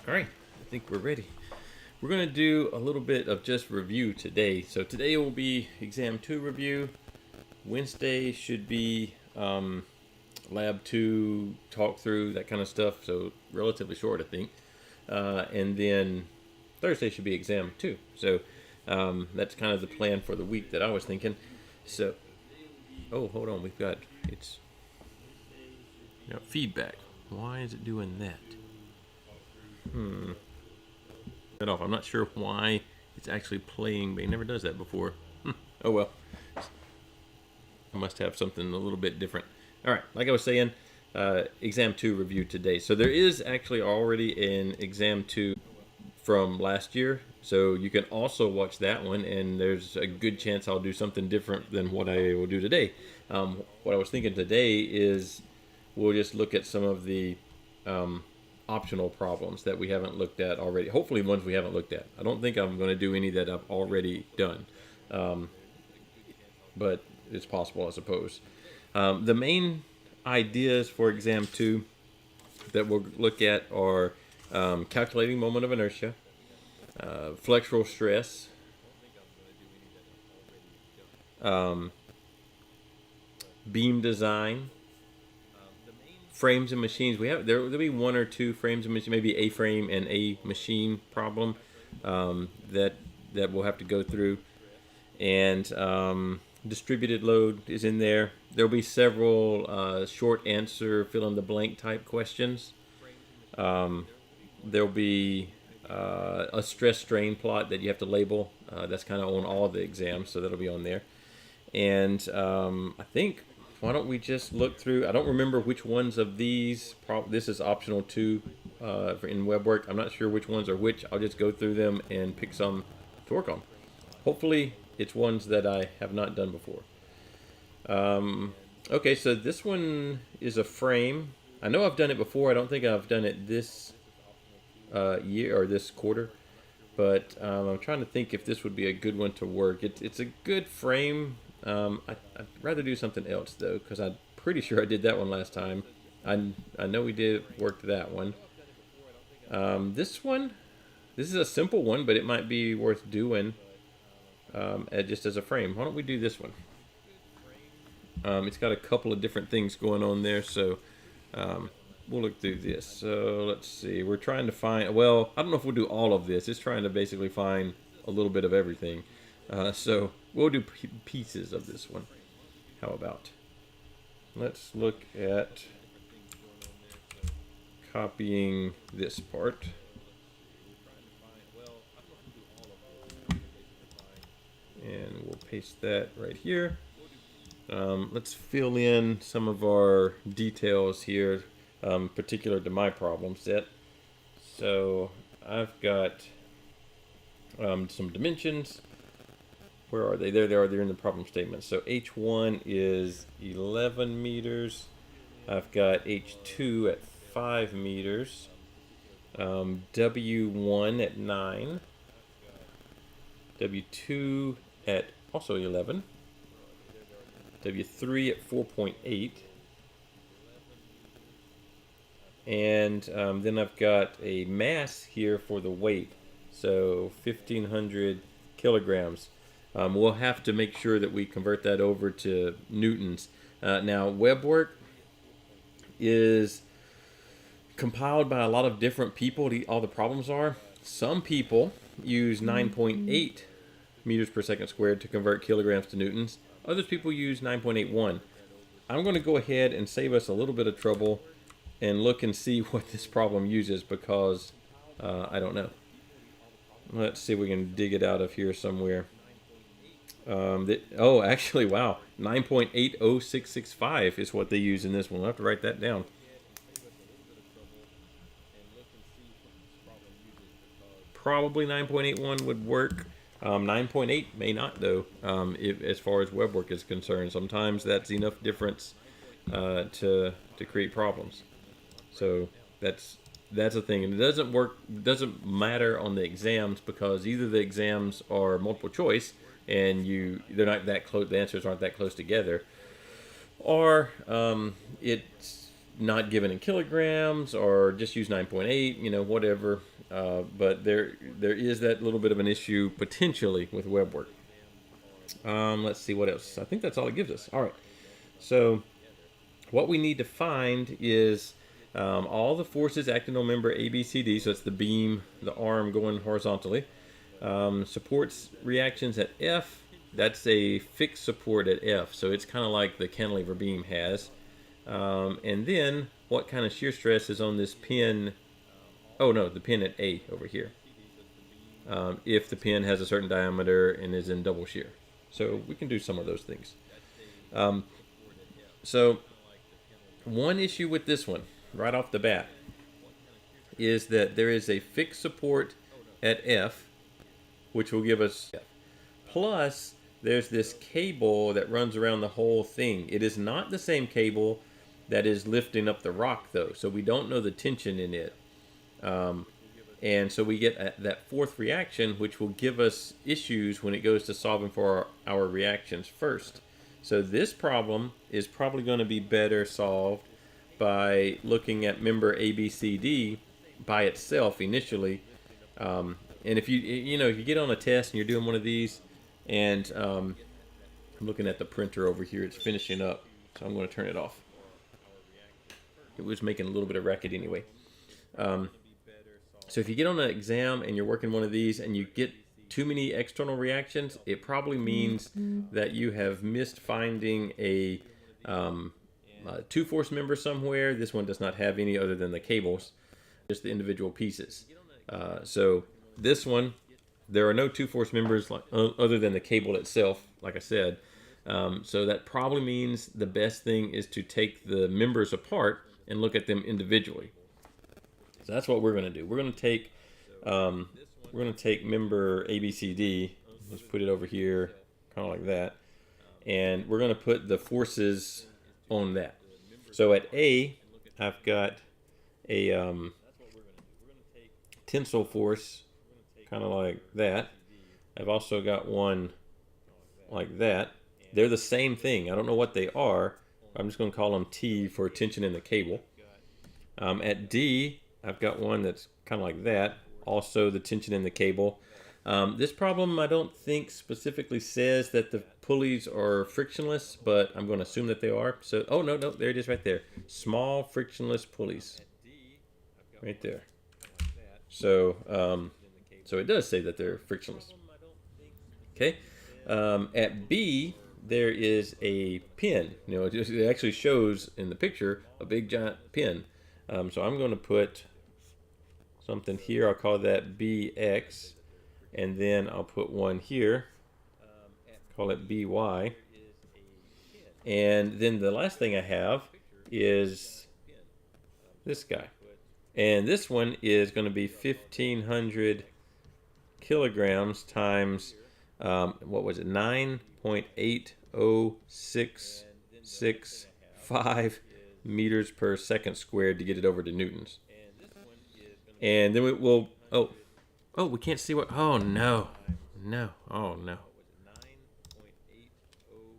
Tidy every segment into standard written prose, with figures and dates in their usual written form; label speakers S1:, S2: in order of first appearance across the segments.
S1: All right, I think we're ready. We're going to do a little bit of just review today. So today will be exam 2 review. Wednesday should be lab 2 talk through, that kind of stuff. So relatively short, I think. And then Thursday should be exam 2. So that's kind of the plan for the week that I was thinking. So, oh, hold on. We've got, it's feedback. Why is it doing that? It off. I'm not sure why it's actually playing, but it never does that before. Oh well. I must have something a little bit different. All right, like I was saying, exam 2 review today. So there is actually already an exam 2 from last year. So you can also watch that one, and there's a good chance I'll do something different than what I will do today. What I was thinking today is we'll just look at some of the optional problems that we haven't looked at already. Hopefully ones we haven't looked at. I don't think I'm going to do any that I've already done. But it's possible, I suppose. The main ideas for exam 2 that we'll look at are calculating moment of inertia, flexural stress, beam design, frames and machines. There'll be one or two frames and machines, maybe a frame and a machine problem that we'll have to go through, and distributed load is in there. There'll be several short answer fill in the blank type questions. There'll be a stress strain plot that you have to label. That's kind of on all the exams, so that'll be on there. And I think, why don't we just look through, I don't remember which ones of these, this is optional 2 in web work. I'm not sure which ones are which. I'll just go through them and pick some to work on. Hopefully it's ones that I have not done before. Okay, so this one is a frame. I know I've done it before. I don't think I've done it this year or this quarter, but I'm trying to think if this would be a good one to work. It's a good frame. I'd rather do something else though, because I'm pretty sure I did that one last time. I know we did work that one. This is a simple one, but it might be worth doing just as a frame. Why don't we do this one? It's got a couple of different things going on there, so we'll look through this. So let's see. We're trying to find, well, I don't know if we'll do all of this. It's trying to basically find a little bit of everything. So we'll do pieces of this one. How about? Let's look at copying this part. And we'll paste that right here. Let's fill in some of our details here, particular to my problem set. So I've got some dimensions. Where are they? There they are. They're in the problem statement. So H1 is 11 meters. I've got H2 at 5 meters. W1 at 9. W2 at also 11. W3 at 4.8. And then I've got a mass here for the weight. So 1,500 kilograms. We'll have to make sure that we convert that over to newtons. Now, web work is compiled by a lot of different people. All the problems are. Some people use 9.8 meters per second squared to convert kilograms to newtons. Other people use 9.81. I'm going to go ahead and save us a little bit of trouble and look and see what this problem uses, because I don't know. Let's see if we can dig it out of here somewhere. Actually, wow, 9.80665 is what they use in this one. I'll have to write that down. Probably 9.81 would work. 9.8 may not, though, as far as web work is concerned. Sometimes that's enough difference to create problems. So that's a thing, and it doesn't matter on the exams, because either the exams are multiple choice and they're not that close, the answers aren't that close together, or it's not given in kilograms, or just use 9.8, whatever. But there is that little bit of an issue potentially with web work. Let's see what else. I think that's all it gives us. All right. So what we need to find is all the forces acting on member ABCD. So it's the beam, the arm going horizontally. Supports reactions at F. That's a fixed support at F. So it's kind of like the cantilever beam has. And then what kind of shear stress is on this pin? Oh no, the pin at A over here. If the pin has a certain diameter and is in double shear. So we can do some of those things. So one issue with this one, right off the bat, is that there is a fixed support at F, which will give us F. Plus, there's this cable that runs around the whole thing. It is not the same cable that is lifting up the rock, though, so we don't know the tension in it. And so we get that fourth reaction, which will give us issues when it goes to solving for our reactions first. So this problem is probably going to be better solved by looking at member ABCD by itself initially. And if you get on a test and you're doing one of these, and I'm looking at the printer over here, it's finishing up, so I'm going to turn it off. It was making a little bit of racket anyway. So if you get on an exam and you're working one of these and you get too many external reactions, it probably means that you have missed finding a two-force member somewhere. This one does not have any other than the cables, just the individual pieces. So this one, there are no two-force members other than the cable itself, like I said. So that probably means the best thing is to take the members apart and look at them individually. So that's what we're going to do. We're going to take member ABCD. Let's put it over here, kind of like that, and we're going to put the forces on that. So at A, I've got a tensile force, kind of like that. I've also got one like that. They're the same thing. I don't know what they are. I'm just going to call them T for tension in the cable. At D, I've got one that's kind of like that. Also the tension in the cable. This problem I don't think specifically says that the pulleys are frictionless, but I'm going to assume that they are. So, oh no, there it is right there. Small frictionless pulleys. Right there. So, so it does say that they're frictionless. Okay. At B, there is a pin. It actually shows in the picture a big giant pin. So I'm going to put something here. I'll call that BX, and then I'll put one here. Call it BY. And then the last thing I have is this guy. And this one is going to be 1,500 kilograms times, what was it, 9.80665 meters per second squared to get it over to newtons. And then we can't see what, oh no.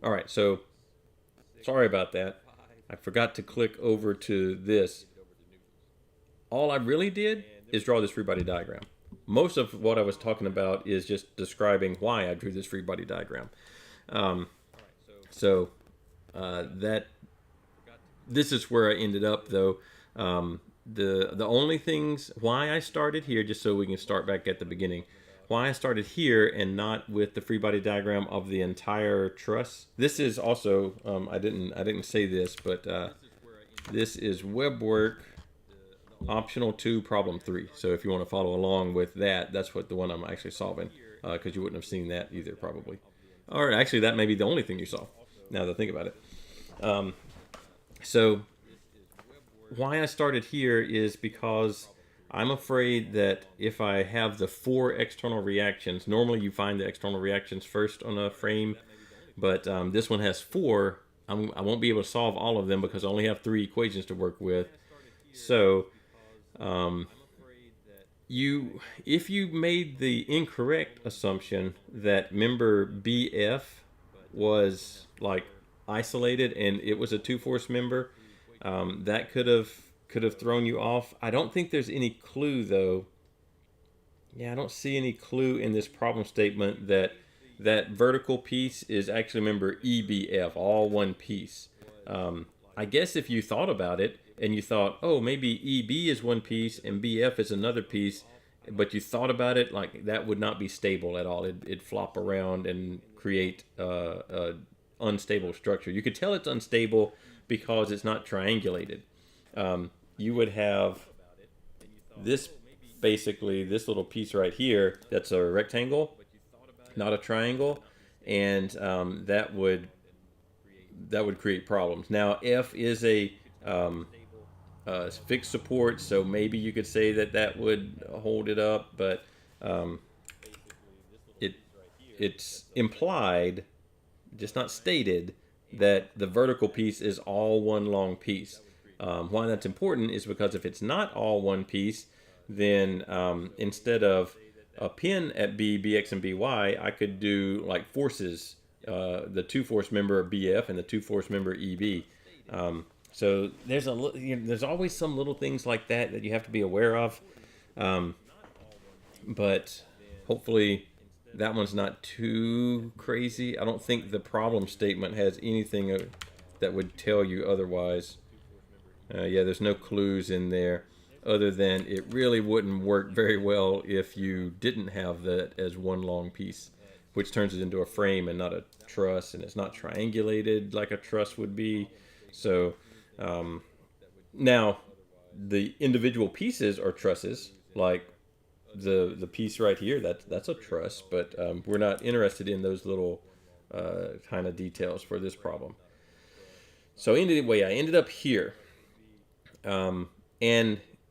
S1: All right, so sorry about that. I forgot to click over to this. All I really did is draw this free body diagram. Most of what I was talking about is just describing why I drew this free body diagram. This is where I ended up, though. The only things why I started here, just so we can start back at the beginning, why I started here and not with the free body diagram of the entire truss. This is also I didn't say this, but this is web work optional 2 problem 3. So if you want to follow along with that, that's what the one I'm actually solving, because you wouldn't have seen that either probably. Or actually that may be the only thing you saw, now that I think about it. So why I started here is because I'm afraid that if I have the 4 external reactions, normally you find the external reactions first on a frame, but this one has 4. I won't be able to solve all of them because I only have 3 equations to work with. So if you made the incorrect assumption that member BF was like isolated and it was a 2-force member, That could have thrown you off. I don't think there's any clue though. Yeah, I don't see any clue in this problem statement that that vertical piece is actually, remember, EBF, all one piece. I guess if you thought about it and you thought, oh, maybe EB is one piece and BF is another piece, but you thought about it, like that would not be stable at all. It'd flop around and create a unstable structure. You could tell it's unstable because it's not triangulated. You would have this, basically this little piece right here that's a rectangle, not a triangle, and that would create problems. Now F is a fixed support, so maybe you could say that that would hold it up, but it's implied, just not stated, that the vertical piece is all one long piece. Why that's important is because if it's not all one piece, then instead of a pin at B, BX, and BY, I could do like forces, the two force member BF and the two force member EB. So there's there's always some little things like that that you have to be aware of. But hopefully that one's not too crazy. I don't think the problem statement has anything that would tell you otherwise. Yeah, there's no clues in there other than it really wouldn't work very well if you didn't have that as one long piece, which turns it into a frame and not a truss, and it's not triangulated like a truss would be. So now the individual pieces are trusses, like the piece right here, that's a truss, but we're not interested in those little kind of details for this problem. So anyway, I ended up here, and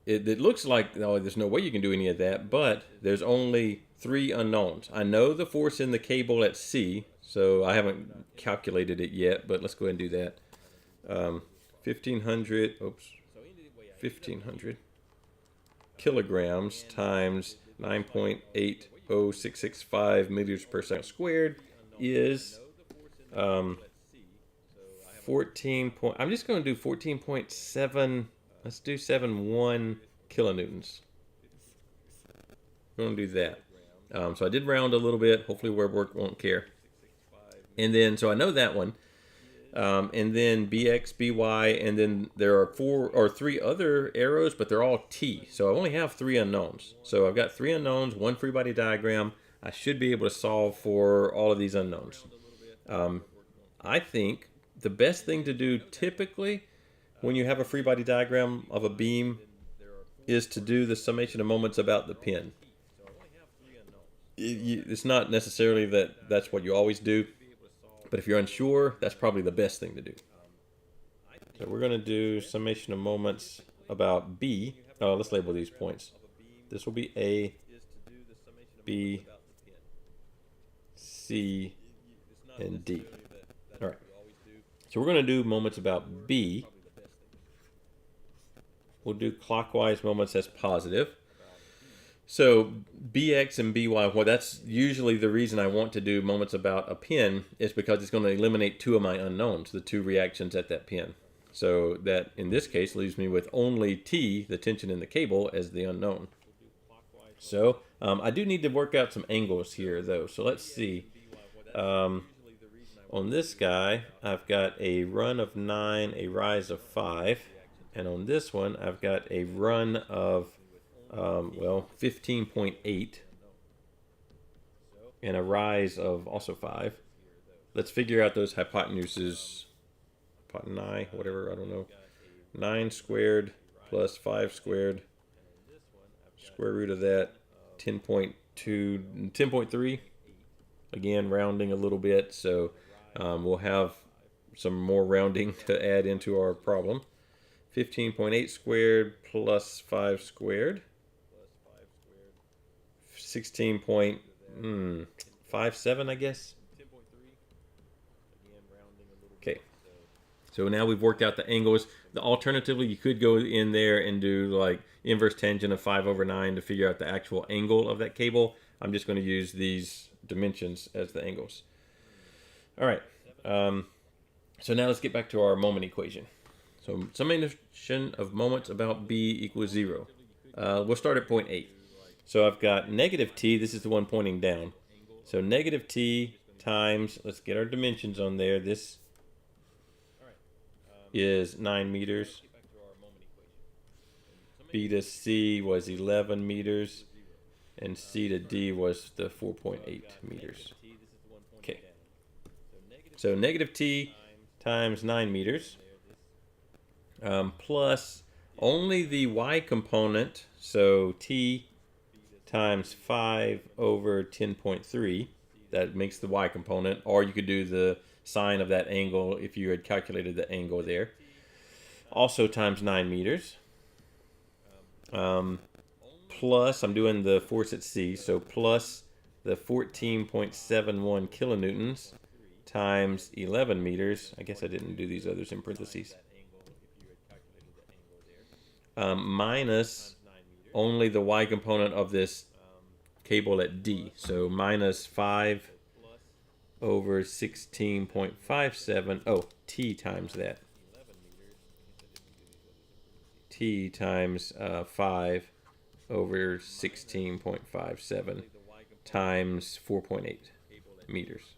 S1: it looks like, oh, there's no way you can do any of that, but there's only 3 unknowns. I know the force in the cable at C, so I haven't calculated it yet, but let's go ahead and do that. 1500 kilograms times 9.80665 meters per second squared is 14 point. I'm just going to do 14.7. Let's do 71 kilonewtons. We're going to do that. So I did round a little bit. Hopefully where work won't care. And then, so I know that one. And then BX, BY, and then there are 3 other arrows, but they're all T. So I only have 3 unknowns. So I've got 3 unknowns, 1 free body diagram. I should be able to solve for all of these unknowns. I think the best thing to do typically when you have a free body diagram of a beam is to do the summation of moments about the pin. It's not necessarily that that's what you always do, but if you're unsure, that's probably the best thing to do. So we're going to do summation of moments about B. Let's label these points. This will be A, B, C, and D. All right. So we're going to do moments about B. We'll do clockwise moments as positive. So BX and BY, well, that's usually the reason I want to do moments about a pin, is because it's going to eliminate 2 of my unknowns, the 2 reactions at that pin. So that, in this case, leaves me with only T, the tension in the cable, as the unknown. So I do need to work out some angles here, though. So let's see. On this guy, I've got a run of 9, a rise of 5. And on this one, I've got a run of 15.8 and a rise of also 5. Let's figure out those hypotenuses. Hypotenusae, whatever, I don't know. 9 squared plus 5 squared. Square root of that, 10.2, 10.3. Again, rounding a little bit, so we'll have some more rounding to add into our problem. 15.8 squared plus 5 squared. 16.57, I guess. Okay. So now we've worked out the angles. Alternatively, you could go in there and do like inverse tangent of 5/9 to figure out the actual angle of that cable. I'm just going to use these dimensions as the angles. All right. So now let's get back to our moment equation. So summation of moments about B equals 0. We'll start at point 8. So I've got negative t, this is the one pointing down. So negative t times, let's get our dimensions on there. This is 9 meters. B to C was 11 meters. And C to D was the 4.8 meters. Okay. So negative t times 9 meters plus only the y component, so t times 5 over 10.3. That makes the y component, or you could do the sine of that angle if you had calculated the angle there. Also times 9 meters. Plus, I'm doing the force at C, so plus the 14.71 kilonewtons times 11 meters. I guess I didn't do these others in parentheses. Minus only the y component of this cable at D. So minus 5 over 16.57. Oh, T times that. T times 5 over 16.57 times 4.8 meters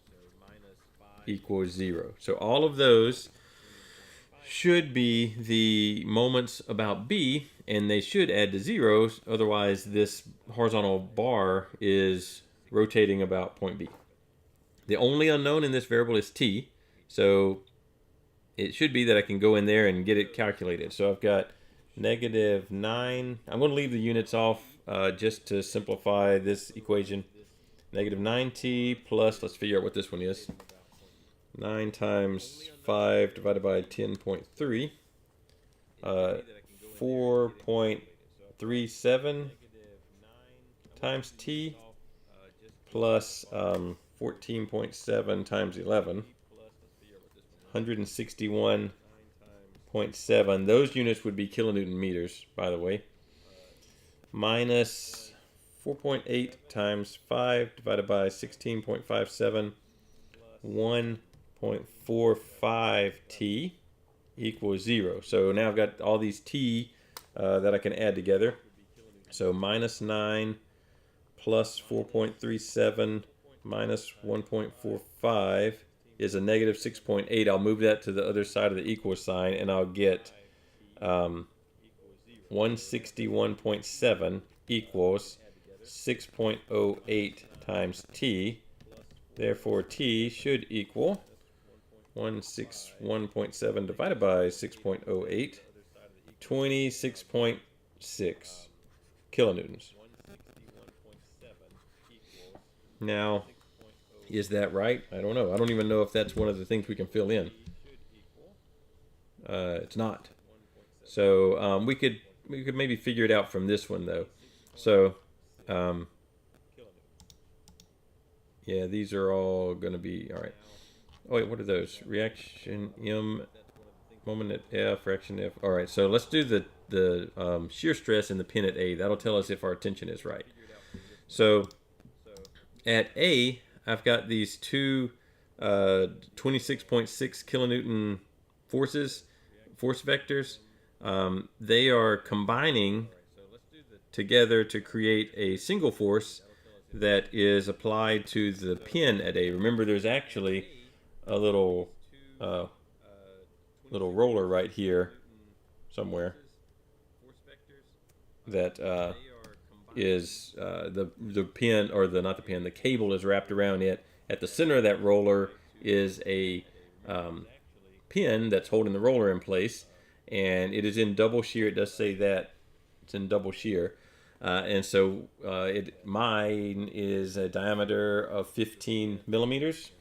S1: equals 0. So all of those should be the moments about B, and they should add to 0. Otherwise, this horizontal bar is rotating about point B. The only unknown in this variable is T, so it should be that I can go in there and get it calculated. So I've got negative 9. I'm going to leave the units off just to simplify this equation. Negative 9t plus, let's figure out what this one is. 9 times 5 divided by 10.3. 4.37 times t plus 14.7 times 11. 161.7. Those units would be kilonewton meters, by the way. Minus 4.8 times 5 divided by 16.57. 1.45 t equals 0. So now I've got all these t that I can add together. So minus 9 plus 4.37 minus 1.45 is a negative 6.8. I'll move that to the other side of the equal sign, and I'll get 161.7 equals 6.08 times t. Therefore, t should equal 161.7 divided by 6.08, 26.6 kilonewtons. Now, is that right? I don't know. I don't even know if that's one of the things we can fill in. It's not. So we could maybe figure it out from this one though. So yeah, these are all going to be all right. Oh wait, what are those? Reaction M, moment at F, reaction F. All right, so let's do the shear stress in the pin at A. That'll tell us if our tension is right. So at A, I've got these two 26.6 kilonewton force vectors. They are combining together to create a single force that is applied to the pin at A. Remember, there's actually a little roller right here somewhere that is the pin, or not the pin, the cable is wrapped around it. At the center of that roller is a pin that's holding the roller in place, and it is in double shear. It does say that it's in double shear, and so mine is a diameter of 15 millimeters.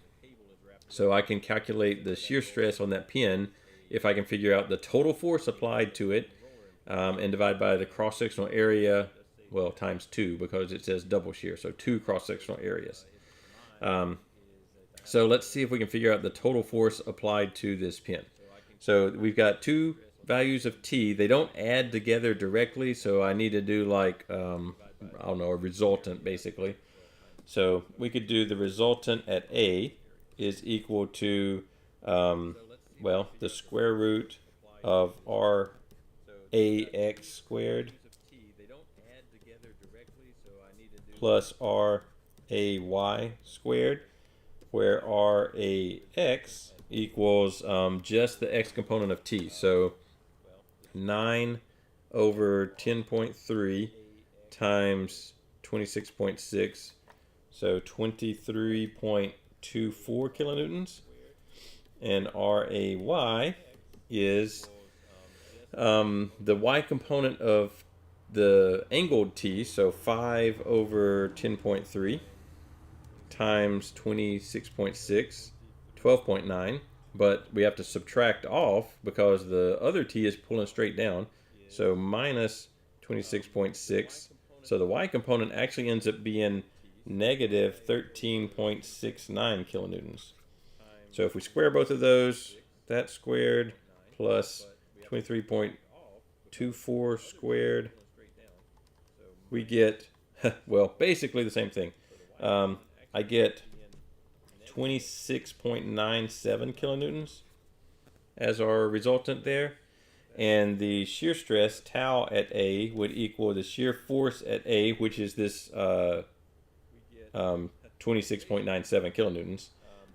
S1: So I can calculate the shear stress on that pin if I can figure out the total force applied to it, and divide by the cross-sectional area, well, times 2, because it says double shear, so 2 cross-sectional areas. So let's see if we can figure out the total force applied to this pin. So we've got two values of t. They don't add together directly, so I need to do like, I don't know, a resultant basically. So we could do the resultant at A is equal to, well, the square root of RAX squared plus RAY squared, where RAX equals just the x component of t. So 9 over 10.3 times 26.6, so 23.24 kilonewtons. And RAY is the y component of the angled t, so 5 over 10.3 times 26.6, 12.9. But we have to subtract off because the other t is pulling straight down. So minus 26.6. So the y component actually ends up being negative 13.69 kilonewtons. So if we square both of those, that squared plus 23.24 squared, we get, well, basically the same thing. I get 26.97 kilonewtons as our resultant there. And the shear stress, tau at A, would equal the shear force at A, which is this 26.97 kilonewtons,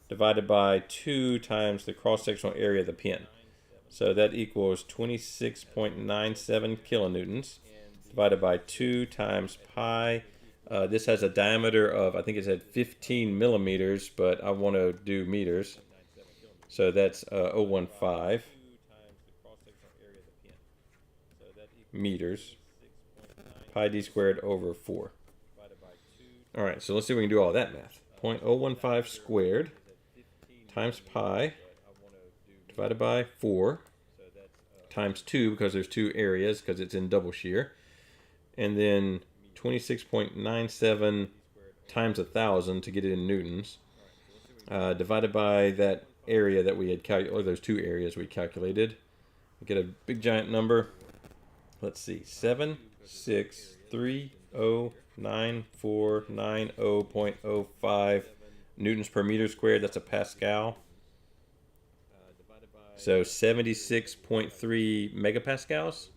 S1: divided by 2 times the cross-sectional area of the pin. So that equals 26.97 kilonewtons divided by 2 times pi. This has a diameter of, I think it said 15 millimeters, but I want to do meters. So that's 0.15 meters, pi d squared over 4. All right, so let's see if we can do all that math. 0.015 squared times pi divided by 4 times 2, because there's 2 areas because it's in double shear, and then 26.97 times 1,000 to get it in newtons, divided by that area that we had calculated, or those 2 areas we calculated. We get a big giant number. Let's see, 763094990.05 newtons per meter squared. That's a Pascal. So 76.3 megapascals.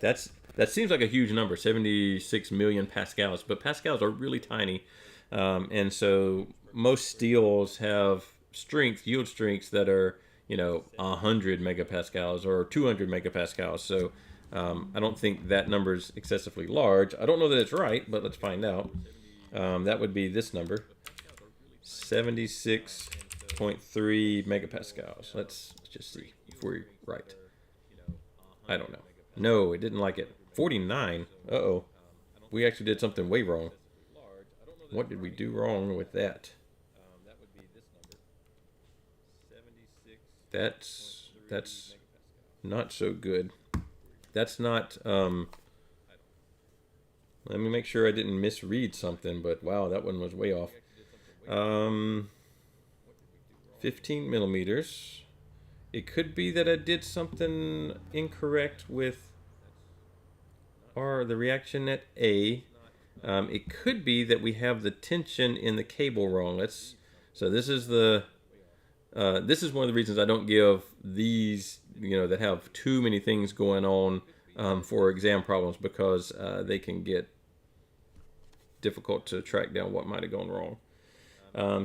S1: That seems like a huge number, 76 million pascals, but pascals are really tiny, and so most steels have yield strengths that are 100 megapascals or 200 megapascals. So I don't think that number is excessively large. I don't know that it's right, but let's find out. That would be this number, 76.3 megapascals. Let's just see if we're right. I don't know. No, it didn't like it. 49. Uh-oh. We actually did something way wrong. What did we do wrong with that? That's not so good. That's not, let me make sure I didn't misread something, but wow, that one was way off. 15 millimeters. It could be that I did something incorrect with the reaction at A. It could be that we have the tension in the cable wrong. So this is one of the reasons I don't give these, that have too many things going on for exam problems, because they can get difficult to track down what might have gone wrong.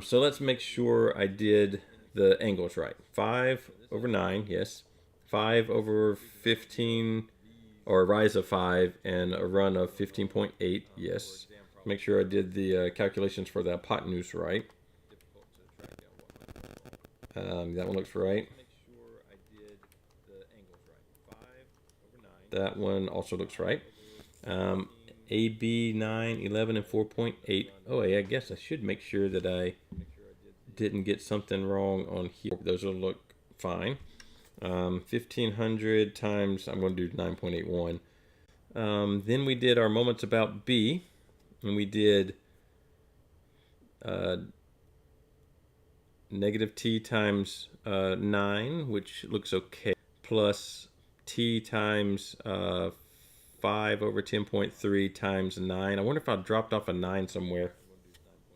S1: So let's make sure I did the angles right. 5 over 9, yes. 5 over 15, or a rise of 5, and a run of 15.8, yes. Make sure I did the calculations for the hypotenuse right. That one looks right. That one also looks right. AB 9, 11, and 4.8. Oh, I guess I should make sure that I didn't get something wrong on here. Those will look fine. 1500 times, I'm going to do 9.81. Then we did our moments about B, and we did negative t times 9, which looks okay, plus t times 5 over 10.3 times 9. I wonder if I dropped off a 9 somewhere,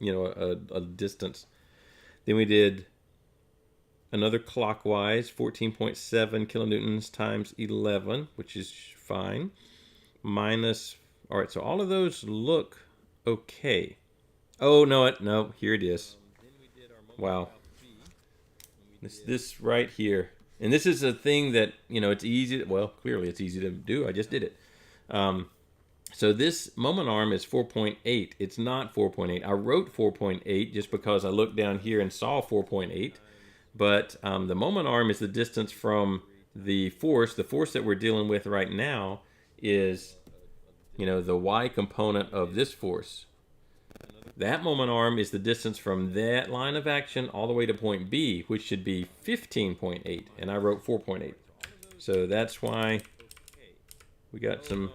S1: a distance. Then we did another clockwise, 14.7 kilonewtons times 11, which is fine. Minus, all right, so all of those look okay. Oh, no, here it is. Wow. This right here. And this is a thing that, it's easy, well, clearly it's easy to do. I just did it. So this moment arm is 4.8. It's not 4.8. I wrote 4.8 just because I looked down here and saw 4.8. But the moment arm is the distance from the force. The force that we're dealing with right now is, the y component of this force. That moment arm is the distance from that line of action all the way to point B, which should be 15.8, and I wrote 4.8. So that's why we got some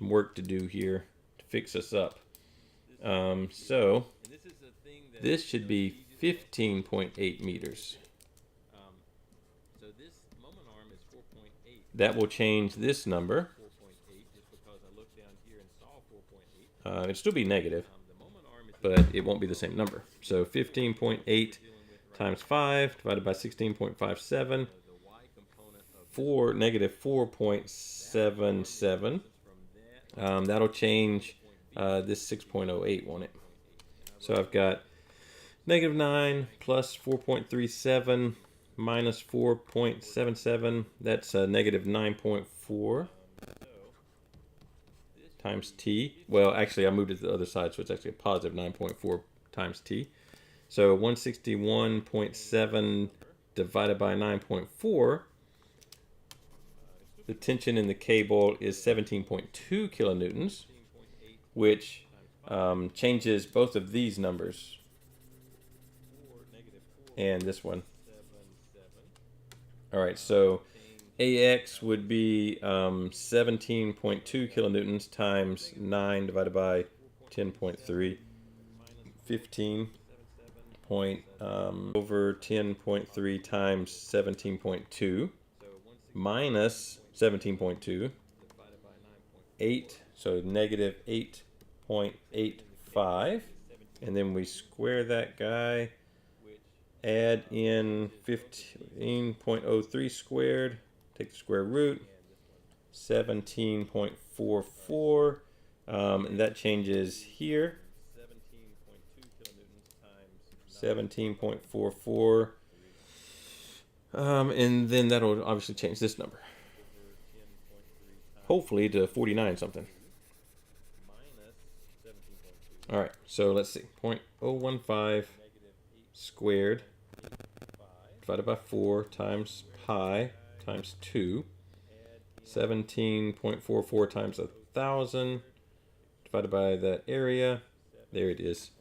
S1: work to do here to fix us up. So this should be 15.8 meters. That will change this number. It'd still be negative, but it won't be the same number. So 15.8 times 5 divided by 16.57, negative 4.77. That'll change this 6.08, won't it? So I've got negative 9 plus 4.37 minus 4.77. That's negative 9.4. Times t. Well, actually, I moved it to the other side, so it's actually a positive 9.4 times t. So 161.7 divided by 9.4. The tension in the cable is 17.2 kilonewtons, which changes both of these numbers and this one. All right, so AX would be 17.2 kilonewtons times 9 divided by 10.3, 15 over 10.3 times 17.2 minus 17.2, 8, so negative 8.85, and then we square that guy, add in 15.03 squared, take the square root, 17.44, and that changes here, 17.44, and then that'll obviously change this number, hopefully to 49 something. All right, so let's see, 0.015 squared divided by 4 times pi times 2, 17.44 times 1,000 divided by that area, there it is,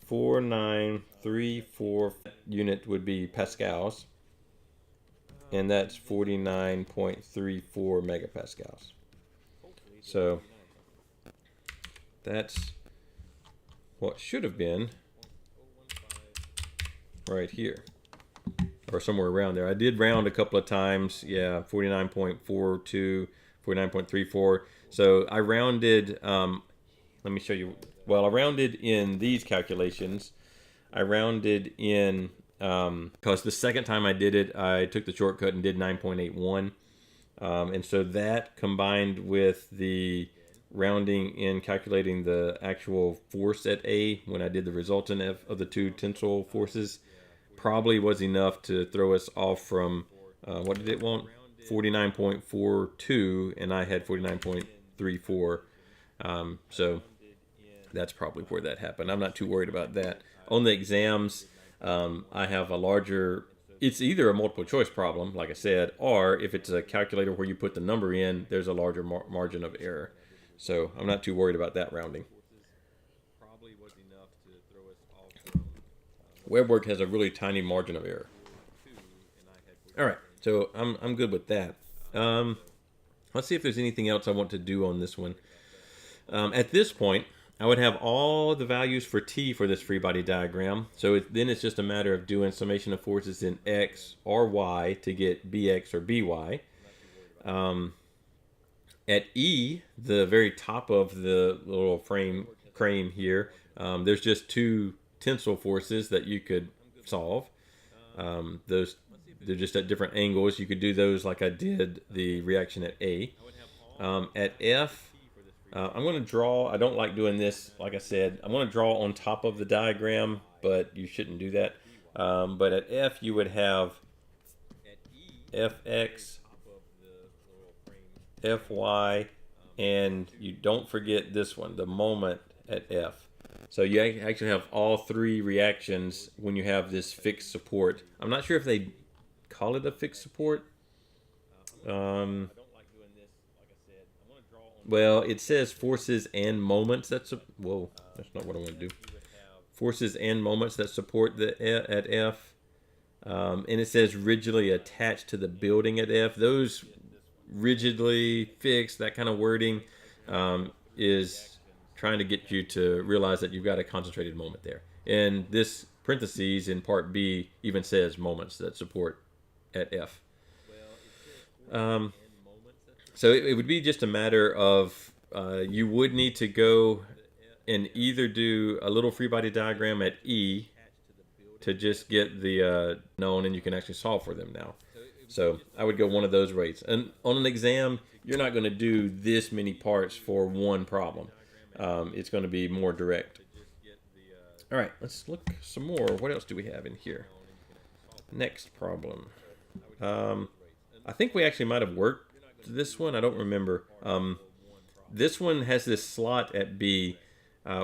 S1: 4934 unit would be pascals, and that's 49.34 megapascals. So that's what should have been right here, or somewhere around there. I did round a couple of times. Yeah, 49.42, 49.34. So I rounded, let me show you. Well, I rounded in these calculations. I rounded in, because the second time I did it, I took the shortcut and did 9.81. And so that combined with the rounding in calculating the actual force at A when I did the resultant of the two tensile forces probably was enough to throw us off from, what did it want? 49.42, and I had 49.34. So that's probably where that happened. I'm not too worried about that. On the exams, I have a larger, it's either a multiple choice problem, like I said, or if it's a calculator where you put the number in, there's a larger margin of error. So I'm not too worried about that rounding. WebWork has a really tiny margin of error. All right, so I'm good with that. Let's see if there's anything else I want to do on this one. At this point, I would have all the values for T for this free body diagram. So then it's just a matter of doing summation of forces in X or Y to get BX or BY. At E, the very top of the little frame here, there's just two tensile forces that you could solve. Those they're just at different angles. You could do those like I did the reaction at A. At F, I'm going to draw. I don't like doing this. Like I said, I'm going to draw on top of the diagram, but you shouldn't do that. But at F, you would have Fx, Fy, and you don't forget this one, the moment at F. So you actually have all three reactions when you have this fixed support. I'm not sure if they call it a fixed support. Well, it says forces and moments. Whoa, that's not what I want to do. Forces and moments that support the at F. And it says rigidly attached to the building at F. Those rigidly fixed, that kind of wording is trying to get you to realize that you've got a concentrated moment there. And this parentheses in part B even says moments that support at F. So it would be just a matter of you would need to go and either do a little free body diagram at E to just get the known, and you can actually solve for them now. So I would go one of those rates. And on an exam, you're not going to do this many parts for one problem. It's going to be more direct. All right, let's look some more. What else do we have in here? Next problem. I think we actually might have worked this one. I don't remember. This one has this slot at B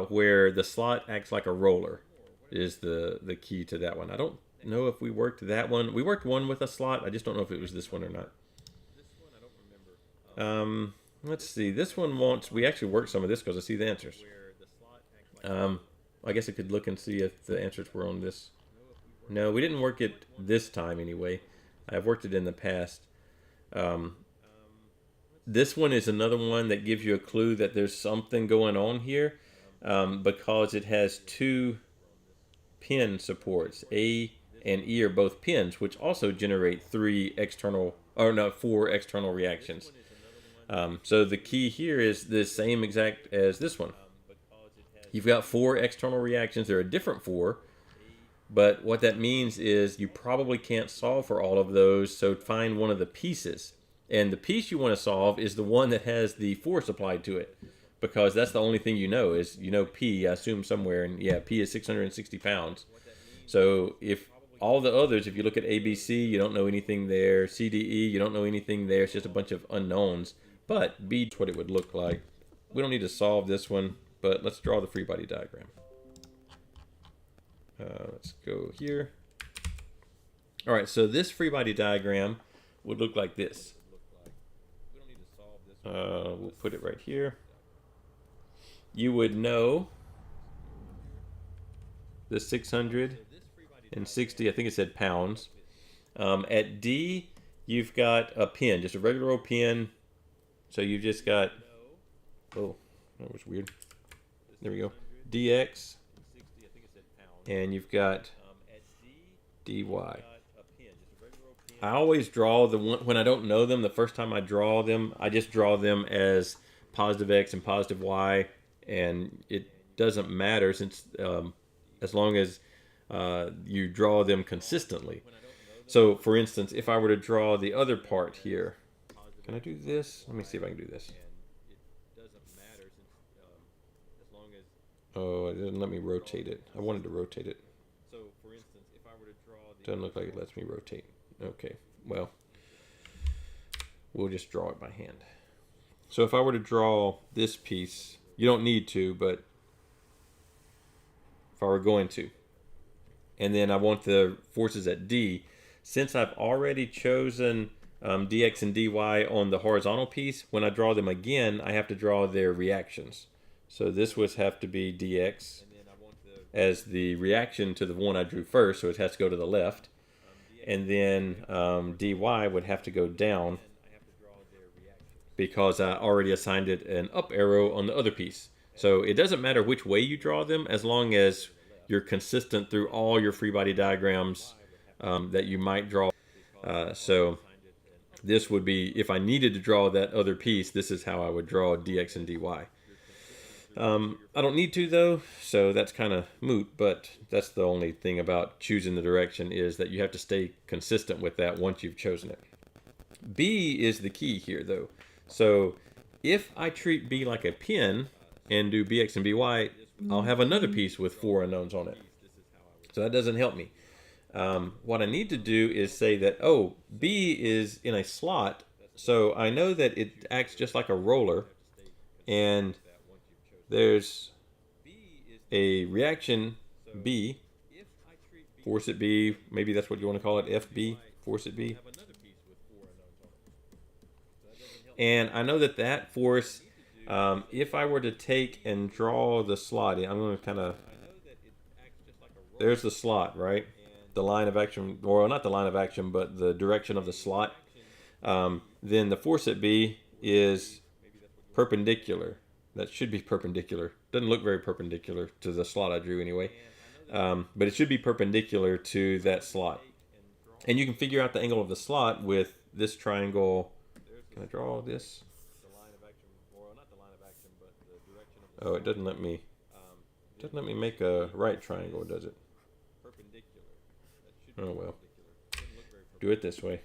S1: where the slot acts like a roller is the key to that one. I don't know if we worked that one. We worked one with a slot. I just don't know if it was this one or not. Let's see. This one wants... We actually worked some of this because I see the answers. I guess I could look and see if the answers were on this. No, we didn't work it this time anyway. I've worked it in the past. This one is another one that gives you a clue that there's something going on here because it has two pin supports. A and E are both pins, which also generate four external reactions. So the key here is the same exact as this one. You've got four external reactions. They're a different four, but what that means is you probably can't solve for all of those, so find one of the pieces. And the piece you want to solve is the one that has the force applied to it, because that's the only thing you know is, P, I assume somewhere, and yeah, P is 660 pounds. So if all the others, if you look at ABC, you don't know anything there. CDE, you don't know anything there. It's just a bunch of unknowns. But B, what it would look like. We don't need to solve this one, but let's draw the free body diagram. Let's go here. All right, so this free body diagram would look like this. We'll put it right here. You would know the 660, I think it said pounds. At D, you've got a pin, just a regular old pin. So you've just got, oh, that was weird. There we go. DX, and you've got DY. I always draw the one, when I don't know them, the first time I draw them, I just draw them as positive X and positive Y, and it doesn't matter since as long as you draw them consistently. So, for instance, if I were to draw the other part here, can I do this? Let me see if I can do this. Oh, it didn't let me rotate it. I wanted to rotate it. Doesn't look like it lets me rotate. Okay, well, we'll just draw it by hand. So if I were to draw this piece, you don't need to, but if I were going to, and then I want the forces at D, since I've already chosen dx and dy on the horizontal piece, when I draw them again, I have to draw their reactions. So this would have to be dx as the reaction to the one I drew first, so it has to go to the left. And then dy would have to go down because I already assigned it an up arrow on the other piece. So it doesn't matter which way you draw them as long as you're consistent through all your free body diagrams that you might draw. So this would be, if I needed to draw that other piece, this is how I would draw dx and dy. I don't need to though, so that's kind of moot, but that's the only thing about choosing the direction is that you have to stay consistent with that once you've chosen it. B is the key here though. So if I treat B like a pin and do Bx and By, I'll have another piece with 4 unknowns on it. So that doesn't help me. What I need to do is say that, oh, B is in a slot, so I know that it acts just like a roller, and there's a reaction B, force at B, maybe that's what you want to call it, FB, force at B. And I know that that force, if I were to take and draw the slot, I'm going to kind of, there's the slot, right? The line of action, or not the line of action, but the direction of the slot. Then the force at B is perpendicular. That should be perpendicular. Doesn't look very perpendicular to the slot I drew anyway. But it should be perpendicular to that slot. And you can figure out the angle of the slot with this triangle. Can I draw this? Oh, it doesn't let me. Doesn't let me make a right triangle, does it? Oh well. Do it this way.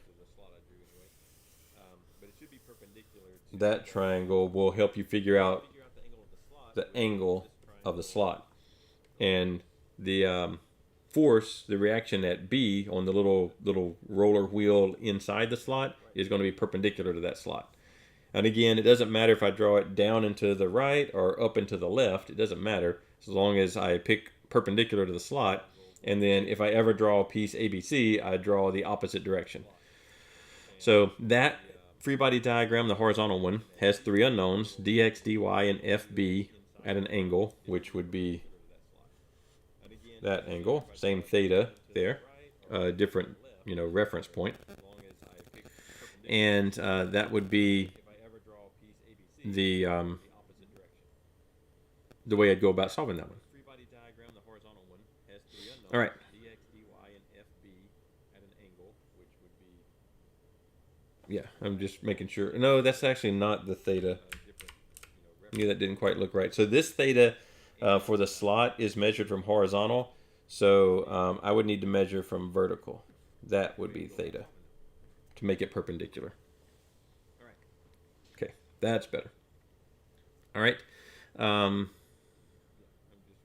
S1: That triangle will help you figure out the angle of the slot. And the force, the reaction at B on the little roller wheel inside the slot is going to be perpendicular to that slot. And again, it doesn't matter if I draw it down and to the right or up and to the left. It doesn't matter as long as I pick perpendicular to the slot. And then if I ever draw a piece ABC, I draw the opposite direction. So that free body diagram, the horizontal one, has 3 unknowns, dx, dy, and fb at an angle, which would be that angle. Same theta there, different reference point. And that would be the way I'd go about solving that one. All right. Yeah, I'm just making sure. No, that's actually not the theta. Yeah, that didn't quite look right. So this theta for the slot is measured from horizontal. So I would need to measure from vertical. That would be theta to make it perpendicular. Okay, that's better. All right.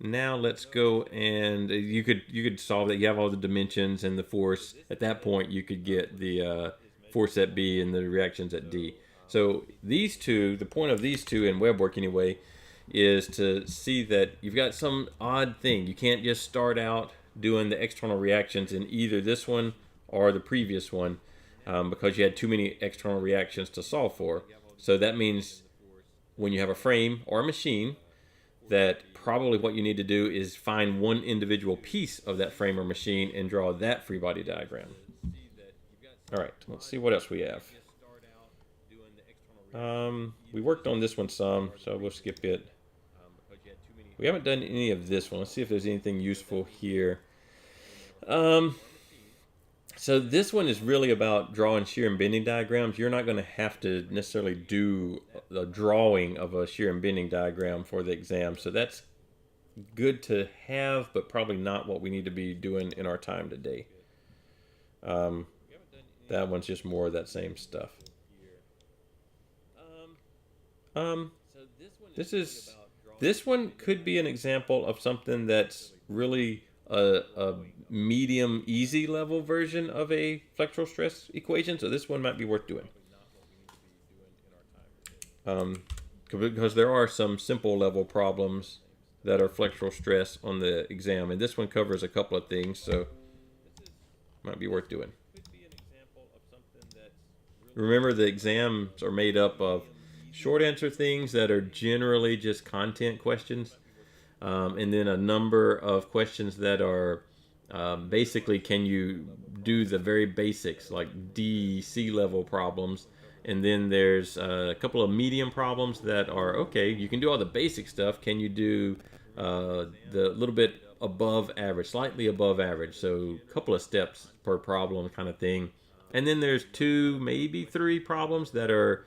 S1: Now let's go and you could solve that. You have all the dimensions and the force. At that point, you could get the force at B and the reactions at D. So these two, the point of these two in web work anyway, is to see that you've got some odd thing. You can't just start out doing the external reactions in either this one or the previous one because you had too many external reactions to solve for. So that means when you have a frame or a machine, that probably what you need to do is find one individual piece of that frame or machine and draw that free body diagram. All right, let's see what else we have. We worked on this one some, so we'll skip it. We haven't done any of this one. Let's see if there's anything useful here. So this one is really about drawing shear and bending diagrams. You're not going to have to necessarily do the drawing of a shear and bending diagram for the exam. So that's good to have, but probably not what we need to be doing in our time today. That one's just more of that same stuff. This one could be an example of something that's really a medium easy level version of a flexural stress equation. So this one might be worth doing. Because there are some simple level problems that are flexural stress on the exam, and this one covers a couple of things, so might be worth doing. Remember, the exams are made up of short answer things that are generally just content questions, and then a number of questions that are basically, can you do the very basics like D, C level problems, and then there's a couple of medium problems that are, okay, you can do all the basic stuff, can you do the little bit above average, slightly above average, so a couple of steps per problem kind of thing. And then there's 2, maybe 3 problems that are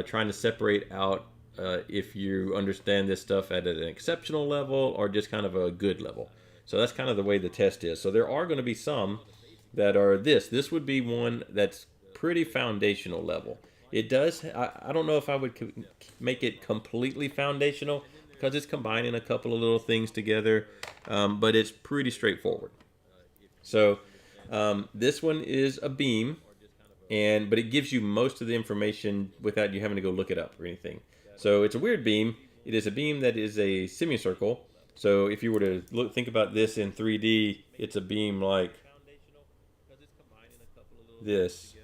S1: trying to separate out if you understand this stuff at an exceptional level or just kind of a good level. So that's kind of the way the test is. So there are going to be some that are this. This would be one that's pretty foundational level. It does, I don't know if I would make it completely foundational because it's combining a couple of little things together, but it's pretty straightforward. So this one is a beam, but it gives you most of the information without you having to go look it up or anything. So it's a weird beam. It is a beam that is a semicircle. So if you were to think about this in 3D, it's a beam like this,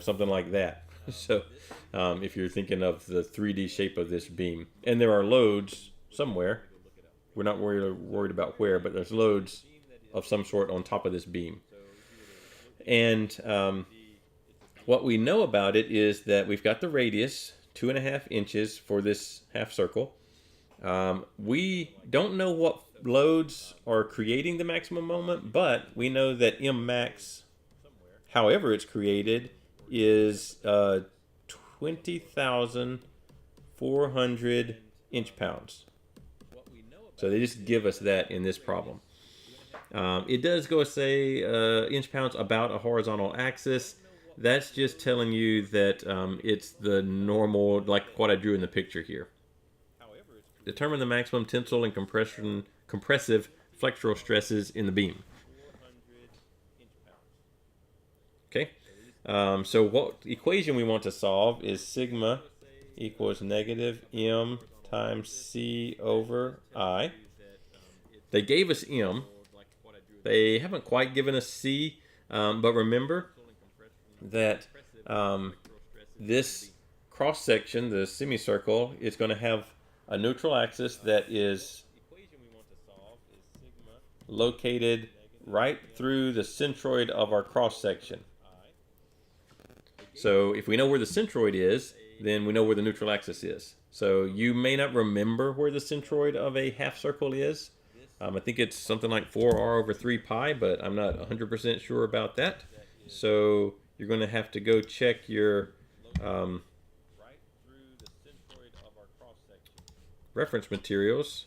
S1: something like that. So if you're thinking of the 3D shape of this beam, and there are loads somewhere, we're not worried about where, but there's loads of some sort on top of this beam. And what we know about it is that we've got the radius, 2.5 inches for this half circle. We don't know what loads are creating the maximum moment, but we know that M max, however it's created, is 20,400 inch-pounds. So they just give us that in this problem. It does go say inch-pounds about a horizontal axis. That's just telling you that it's the normal, like what I drew in the picture here. Determine the maximum tensile and compressive flexural stresses in the beam. Okay, so what equation we want to solve is sigma equals negative m times c over I. They gave us m. They haven't quite given us c, but remember that this cross section, the semicircle, is going to have a neutral axis that is located right through the centroid of our cross section. So if we know where the centroid is, then we know where the neutral axis is. So you may not remember where the centroid of a half circle is. I think it's something like 4r over 3 pi, but I'm not 100% sure about that. So you're going to have to go check your reference materials.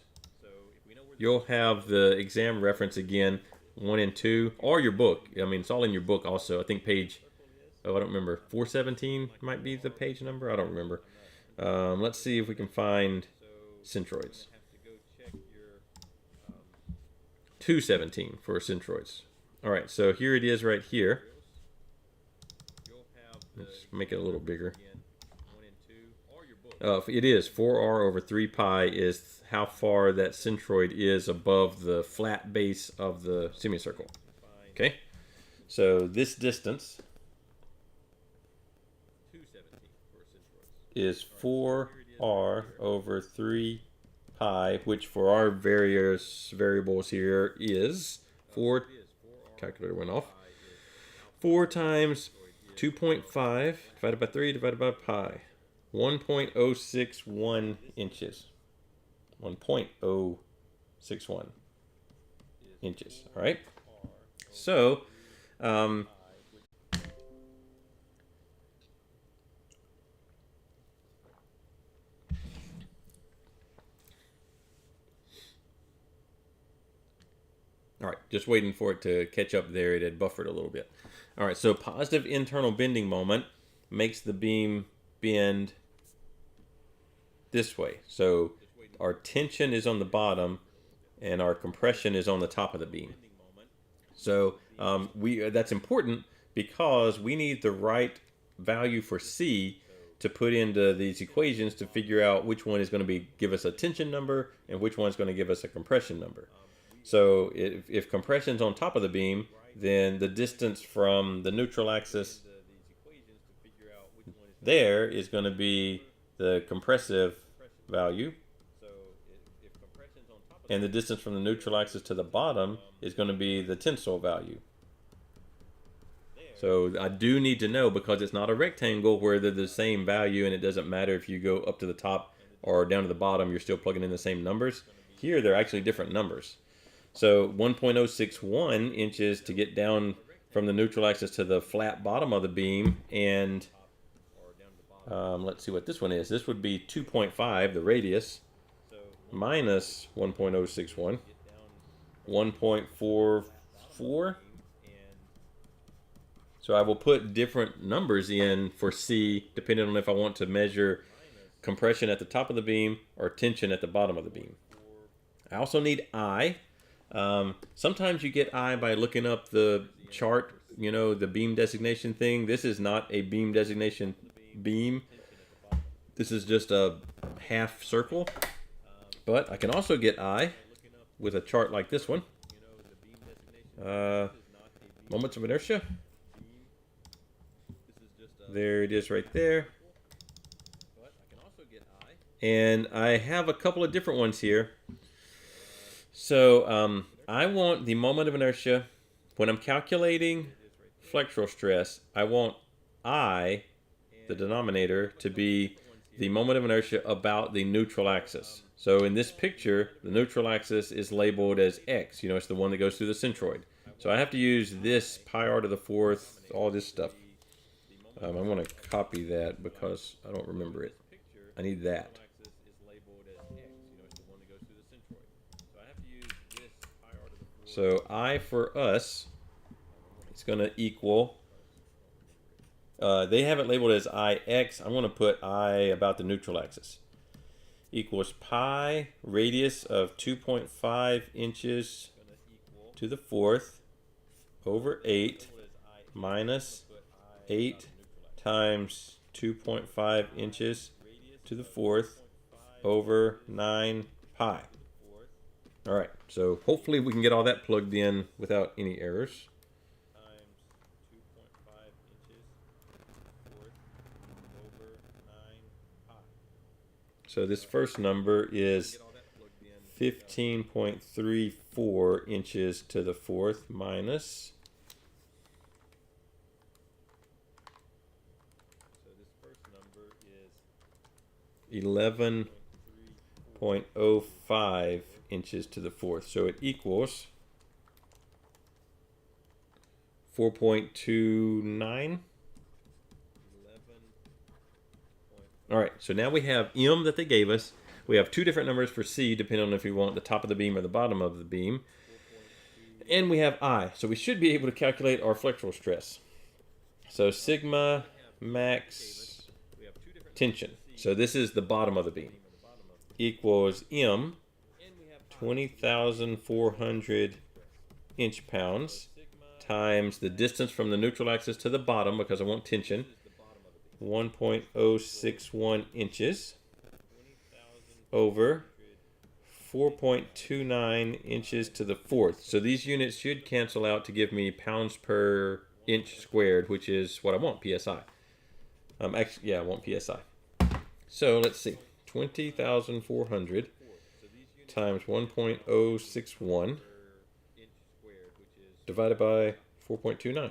S1: You'll have the exam reference again, 1 and 2, or your book. I mean, it's all in your book also. I think page, I don't remember, 417 might be the page number. I don't remember. Let's see if we can find centroids. 217 for centroids. All right, so here it is right here. Let's make it a little bigger. It is 4r over 3 pi is how far that centroid is above the flat base of the semicircle. Okay, so this distance is 4r over 3 pi, which for our various variables here is 4, calculator went off, 4 times 2.5 divided by 3 divided by pi, 1.061 inches. 1.061 inches. All right. So, all right, just waiting for it to catch up there. It had buffered a little bit. All right, so positive internal bending moment makes the beam bend this way. So our tension is on the bottom and our compression is on the top of the beam. So that's important because we need the right value for C to put into these equations to figure out which one is going to give us a tension number and which one is going to give us a compression number. So if compression's on top of the beam, then the distance from the neutral axis there is going to be the compressive value, and the distance from the neutral axis to the bottom is going to be the tensile value. So I do need to know, because it's not a rectangle where they're the same value and it doesn't matter if you go up to the top or down to the bottom, you're still plugging in the same numbers. Here they're actually different numbers. So 1.061 inches to get down from the neutral axis to the flat bottom of the beam, and let's see what this one is. This would be 2.5, the radius, minus 1.061, 1.44. So I will put different numbers in for C depending on if I want to measure compression at the top of the beam or tension at the bottom of the beam. I also need I. Sometimes you get I by looking up the chart, you know, the beam designation thing. This is not a beam designation beam. This is just a half circle. But I can also get I with a chart like this one. Moments of inertia. There it is right there. And I have a couple of different ones here. So I want the moment of inertia. When I'm calculating flexural stress, I want I, the denominator, to be the moment of inertia about the neutral axis. So in this picture, the neutral axis is labeled as X. You know, it's the one that goes through the centroid. So I have to use this pi r to the fourth, all this stuff. I want to copy that because I don't remember it. I need that. So I for us, it's going to equal, they have it labeled as IX. I want to put I about the neutral axis. Equals pi radius of 2.5 inches to the fourth over 8 minus 8 times 2.5 inches to the fourth over 9 pi. All right, so hopefully we can get all that plugged in without any errors. So this first number is 15.34 inches to the fourth minus 11.05 inches to the fourth. So it equals 4.29. All right, so now we have M that they gave us. We have two different numbers for C, depending on if we want the top of the beam or the bottom of the beam. And we have I, so we should be able to calculate our flexural stress. So sigma max tension. So this is the bottom of the beam. Equals M, 20,400 inch-pounds, times the distance from the neutral axis to the bottom, because I want tension, 1.061 inches, over 4.29 inches to the fourth. So these units should cancel out to give me pounds per inch squared, which is what I want, PSI. Actually, yeah, I want PSI. So let's see, 20,400 times 1.061 divided by 4.29.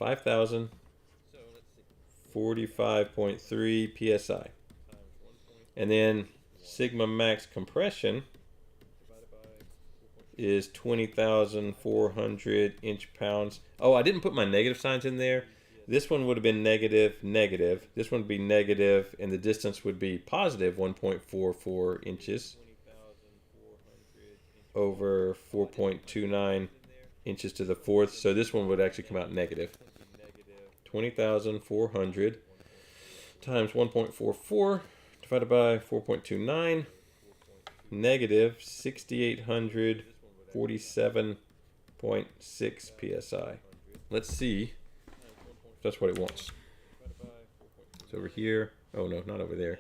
S1: 5,045.3 psi. And then sigma max compression is 20,400 inch-pounds. Oh, I didn't put my negative signs in there. This one would have been negative, negative. This one would be negative, and the distance would be positive 1.44 inches over 4.29 inches to the fourth. So this one would actually come out negative. 20,400 times 1.44 divided by 4.29, negative 6,847.6 psi. Let's see if that's what it wants. It's over here. Oh no, not over there.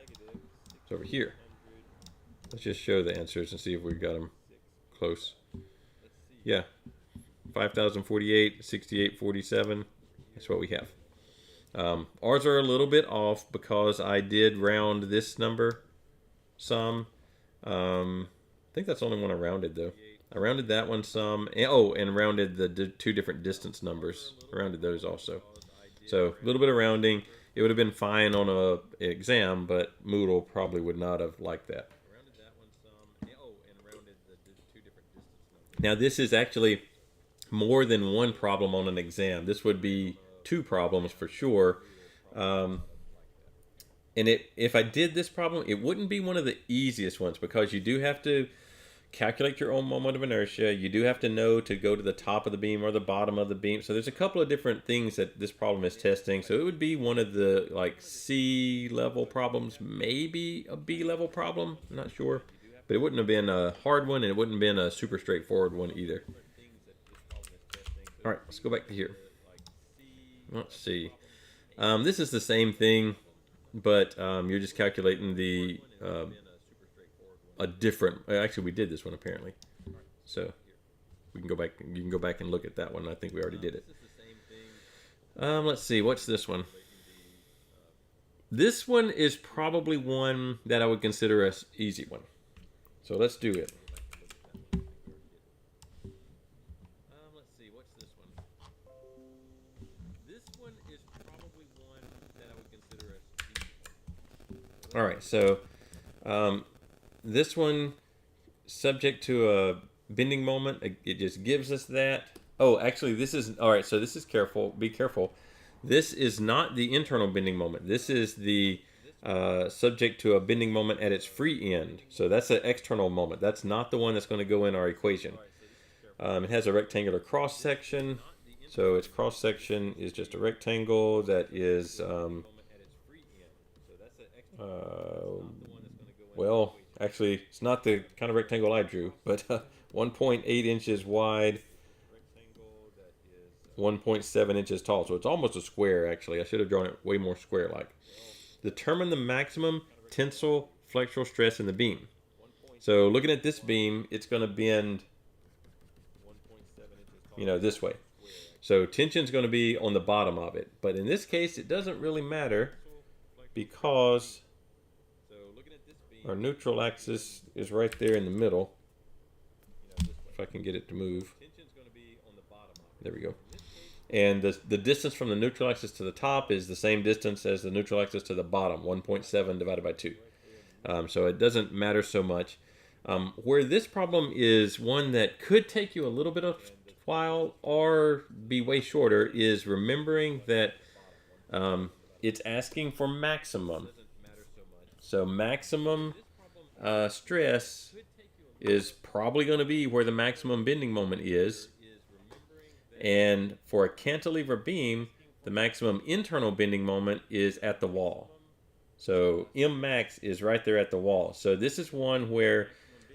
S1: It's over here. Let's just show the answers and see if we got them close. Yeah, 5,048, 6,847. That's what we have. Ours are a little bit off because I did round this number some. I think that's the only one I rounded though. I rounded that one some. And rounded the two different distance numbers. I rounded those also. So a little bit of rounding. It would have been fine on an exam, but Moodle probably would not have liked that. Now this is actually more than one problem on an exam. This would be two problems for sure. And if I did this problem, it wouldn't be one of the easiest ones because you do have to calculate your own moment of inertia. You do have to know to go to the top of the beam or the bottom of the beam. So there's a couple of different things that this problem is testing. So it would be one of the like C level problems, maybe a B level problem. I'm not sure. But it wouldn't have been a hard one and it wouldn't have been a super straightforward one either. All right, let's go back to here. Let's see. This is the same thing, but you're just calculating the a different. Actually, we did this one apparently, so we can go back. You can go back and look at that one. I think we already did it. Let's see. What's this one? This one is probably one that I would consider an easy one. So let's do it. Let's see. What's this one? This one is probably one that I would consider as easy. All right. So this one, subject to a bending moment, it just gives us that. Oh, actually, this is all right. So this is careful. Be careful. This is not the internal bending moment. This is the subject to a bending moment at its free end. So that's an external moment. That's not the one that's going to go in our equation. It has a rectangular cross section. So its cross section is just a rectangle that is, well, actually, it's not the kind of rectangle I drew, but 1.8 inches wide, 1.7 inches tall. So it's almost a square, actually. I should have drawn it way more square-like. Determine the maximum tensile flexural stress in the beam. So looking at this beam, it's going to bend, this way. So tension's going to be on the bottom of it. But in this case, it doesn't really matter because our neutral axis is right there in the middle. If I can get it to move. There we go. And the distance from the neutral axis to the top is the same distance as the neutral axis to the bottom, 1.7 divided by 2. So it doesn't matter so much. Where this problem is one that could take you a little bit of while or be way shorter is remembering that it's asking for maximum. So maximum stress is probably going to be where the maximum bending moment is. And for a cantilever beam, the maximum internal bending moment is at the wall. So M max is right there at the wall. So this is one where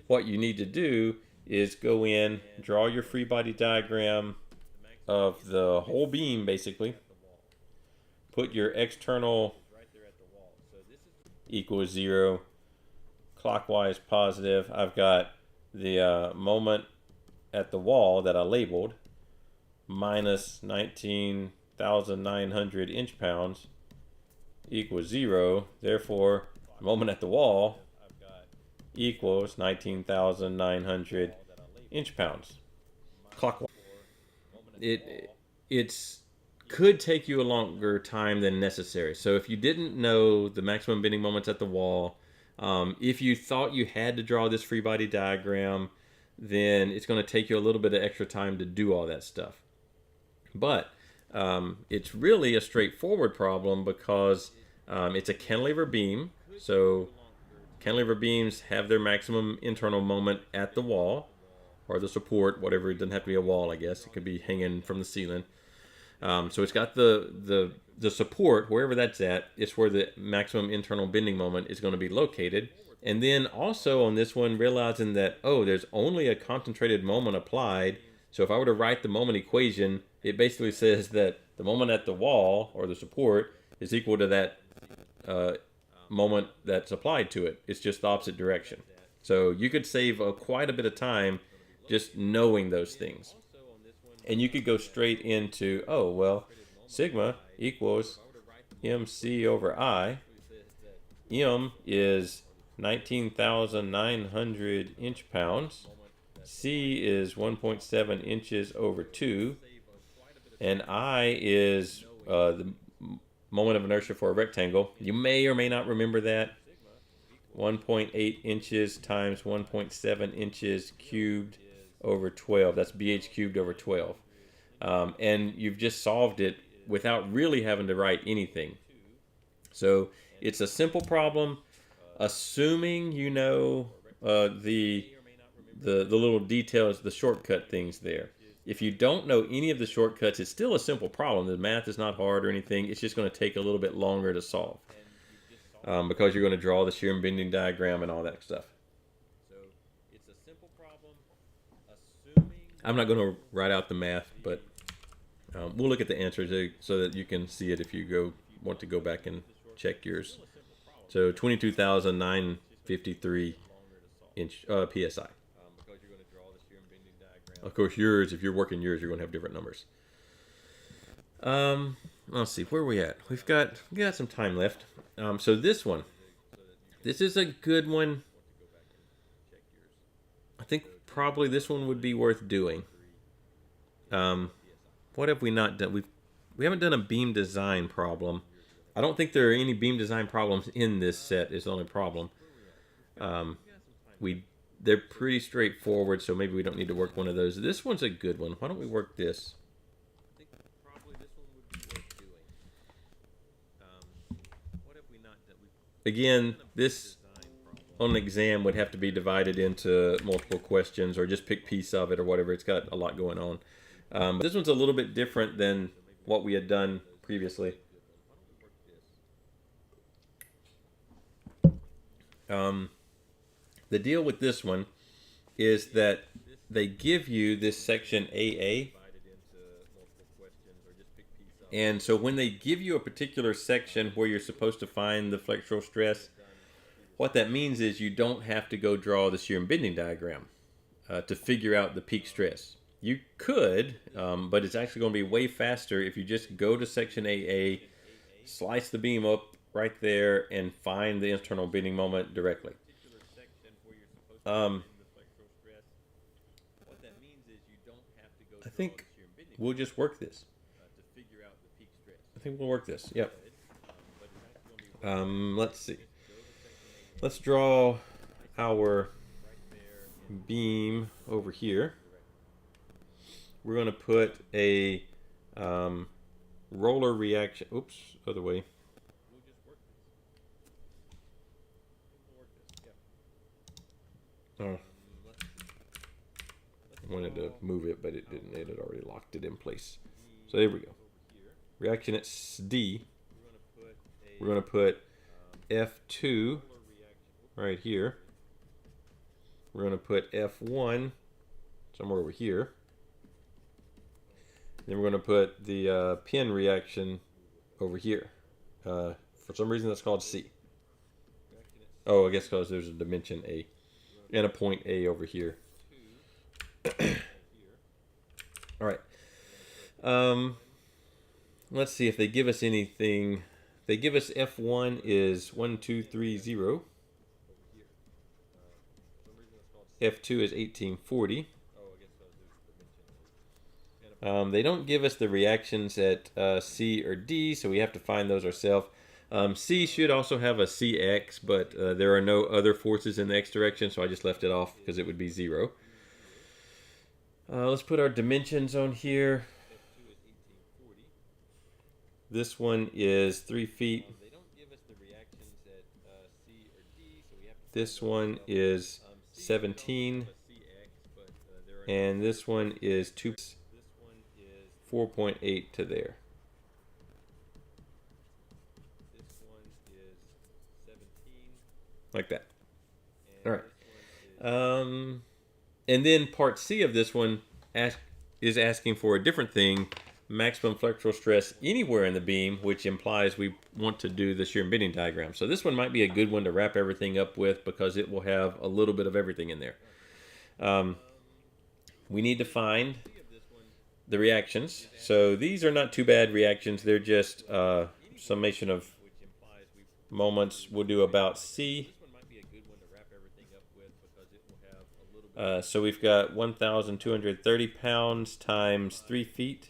S1: what you need to do is go in, draw your free body diagram of the whole beam, basically. Put your external equals 0, clockwise positive. I've got the moment at the wall that I labeled, minus 19,900 inch-pounds equals 0. Therefore, moment at the wall equals 19,900 inch-pounds clockwise. It's could take you a longer time than necessary. So if you didn't know the maximum bending moments at the wall, if you thought you had to draw this free body diagram, then it's going to take you a little bit of extra time to do all that stuff. But it's really a straightforward problem because it's a cantilever beam. So cantilever beams have their maximum internal moment at the wall or the support, whatever. It doesn't have to be a wall, I guess. It could be hanging from the ceiling. So it's got the support, wherever that's at, it's where the maximum internal bending moment is going to be located. And then also on this one, realizing that, there's only a concentrated moment applied. So if I were to write the moment equation, it basically says that the moment at the wall or the support is equal to that moment that's applied to it. It's just the opposite direction. So you could save quite a bit of time just knowing those things. And you could go straight into, sigma equals MC over I. M is 19,900 inch-pounds. C is 1.7 inches over 2. And I is the moment of inertia for a rectangle. You may or may not remember that. 1.8 inches times 1.7 inches cubed over 12. That's BH cubed over 12. And you've just solved it without really having to write anything. So it's a simple problem, assuming you know the little details, the shortcut things there. If you don't know any of the shortcuts, it's still a simple problem. The math is not hard or anything. It's just going to take a little bit longer to solve because you're going to draw the shear and bending diagram and all that stuff. So it's a simple problem, assuming... I'm not going to write out the math, but we'll look at the answers so that you can see it if you want to go back and check yours. So 22,953 inch psi. Of course, yours, if you're working yours, you're going to have different numbers. Let's see, where are we at? We got some time left. So this is a good one. I think probably this one would be worth doing. What have we not done? We haven't done a beam design problem. I don't think there are any beam design problems in this set. Is the only problem. They're pretty straightforward, so maybe we don't need to work one of those. This one's a good one. Why don't we work this? I think probably this one would be worth doing. What have we not done? Again, this on an exam would have to be divided into multiple questions, or just pick piece of it or whatever. It's got a lot going on. But this one's a little bit different than what we had done previously. The deal with this one is that they give you this section AA. And so when they give you a particular section where you're supposed to find the flexural stress, what that means is you don't have to go draw the shear and bending diagram to figure out the peak stress. You could, but it's actually going to be way faster if you just go to section AA, slice the beam up right there, and find the internal bending moment directly. I think we'll just work this. I think we'll work this. Yep. Let's see. Let's draw our beam over here. We're going to put a roller reaction. Oops, other way. Oh. I wanted to move it, but it didn't. It had already locked it in place. So there we go. Reaction at D. We're going to put F2 right here. We're going to put F1 somewhere over here. Then we're going to put the pin reaction over here. For some reason that's called C. Oh, I guess because there's a dimension A. And a point A over here. All right. Let's see if they give us anything. They give us F1 is 1230. F2 is 1840. They don't give us the reactions at C or D, so we have to find those ourselves. C should also have a CX, but there are no other forces in the X direction, so I just left it off because it would be 0. Let's put our dimensions on here. This one is 3 feet. This one is 17. And this one is 4.8 to there. Like that. All right. And then part C of this one is asking for a different thing, maximum flexural stress anywhere in the beam, which implies we want to do the shear and bending diagram. So this one might be a good one to wrap everything up with because it will have a little bit of everything in there. We need to find the reactions. So these are not too bad reactions. They're just summation of moments. We'll do about C. So we've got 1,230 pounds times 3 feet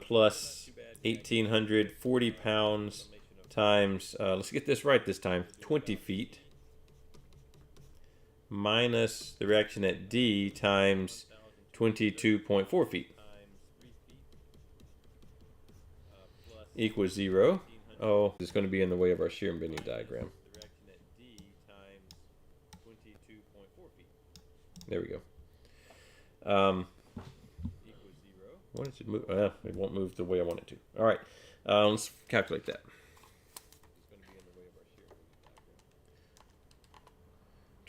S1: plus 1,840 pounds times, let's get this right this time, 20 feet minus the reaction at D times 22.4 feet equals 0. Oh, it's going to be in the way of our shear and bending diagram. There we go. What does it move? It won't move the way I want it to. All right, let's calculate that.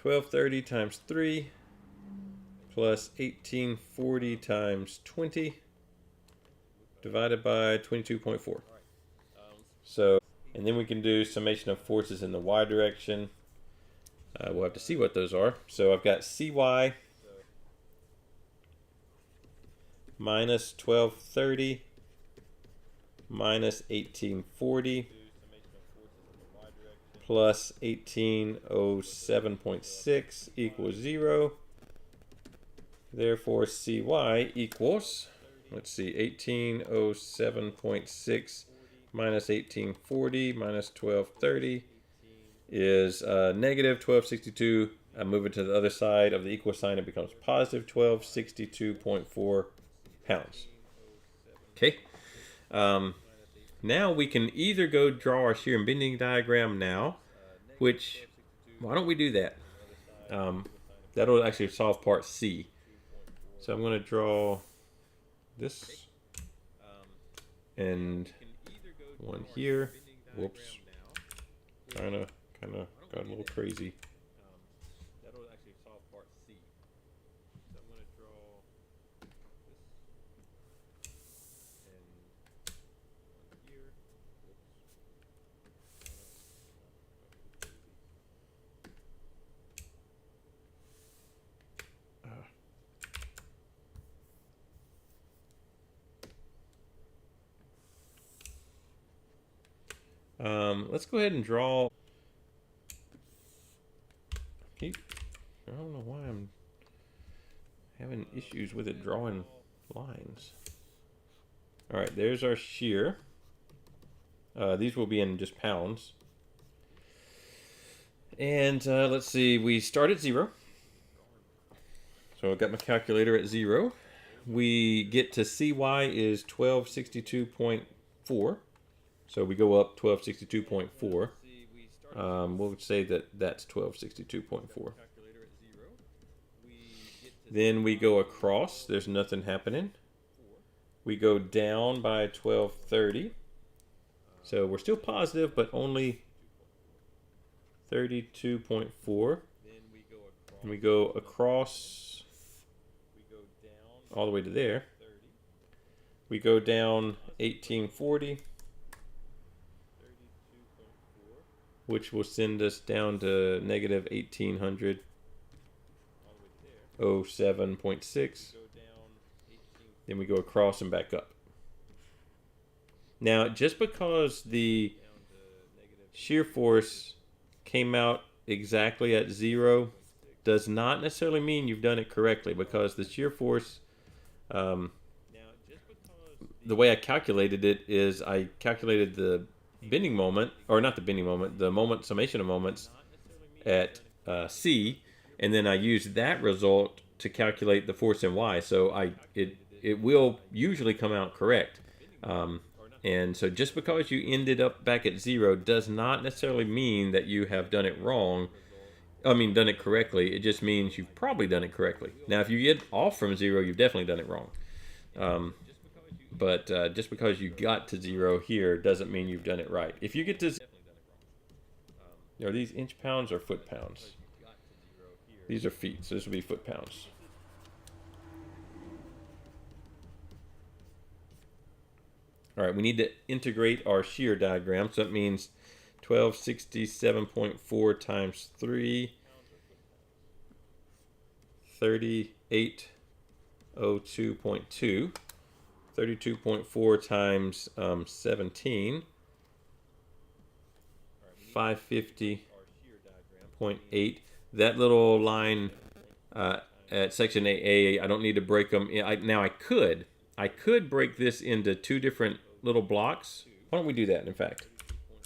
S1: 1230 times 3 plus 1840 times 20 divided by 22.4. So, and then we can do summation of forces in the y direction. We'll have to see what those are. So I've got Cy minus 1230 minus 1840 plus 1807.6 equals 0. Therefore, Cy equals, let's see, 1807.6 minus 1840 minus 1230 is negative 1262. I move it to the other side of the equal sign. It becomes positive 1262.4 pounds. Okay. Now we can either go draw our shear and bending diagram now, which, why don't we do that? That'll actually solve part C. So I'm going to draw this and one here. Whoops. Kind of got a little crazy. That'll actually solve part C. So I'm going to draw this and one here. Let's go ahead and draw. I don't know why I'm having issues with it drawing lines. All right, there's our shear. These will be in just pounds. And let's see, we start at 0. So I've got my calculator at 0. We get to Cy is 1262.4. So we go up 1262.4. We'll say that that's 1262.4. Then we go across. There's nothing happening. We go down by 1230. So we're still positive, but only 32.4. And we go across all the way to there. We go down 1840. Which will send us down to negative 1807.6. Then we go across and back up. Now, just because the shear force came out exactly at 0 does not necessarily mean you've done it correctly, because the shear force, the way I calculated it is I calculated the bending moment, or not the bending moment, the moment summation of moments at C, and then I use that result to calculate the force in Y. So it will usually come out correct. And so just because you ended up back at 0 does not necessarily mean that you have done it wrong. I mean, done it correctly. It just means you've probably done it correctly. Now, if you get off from 0, you've definitely done it wrong. But just because you got to 0 here doesn't mean you've done it right. If you get to, are these inch pounds or foot pounds? These are feet, so this will be foot pounds. All right, we need to integrate our shear diagram, so that means 1267.4 times 3, 3802.2. 32.4 times 17, 550.8. That little line at section AA, I don't need to break them. Now I could break this into 2 different little blocks. Why don't we do that? In fact,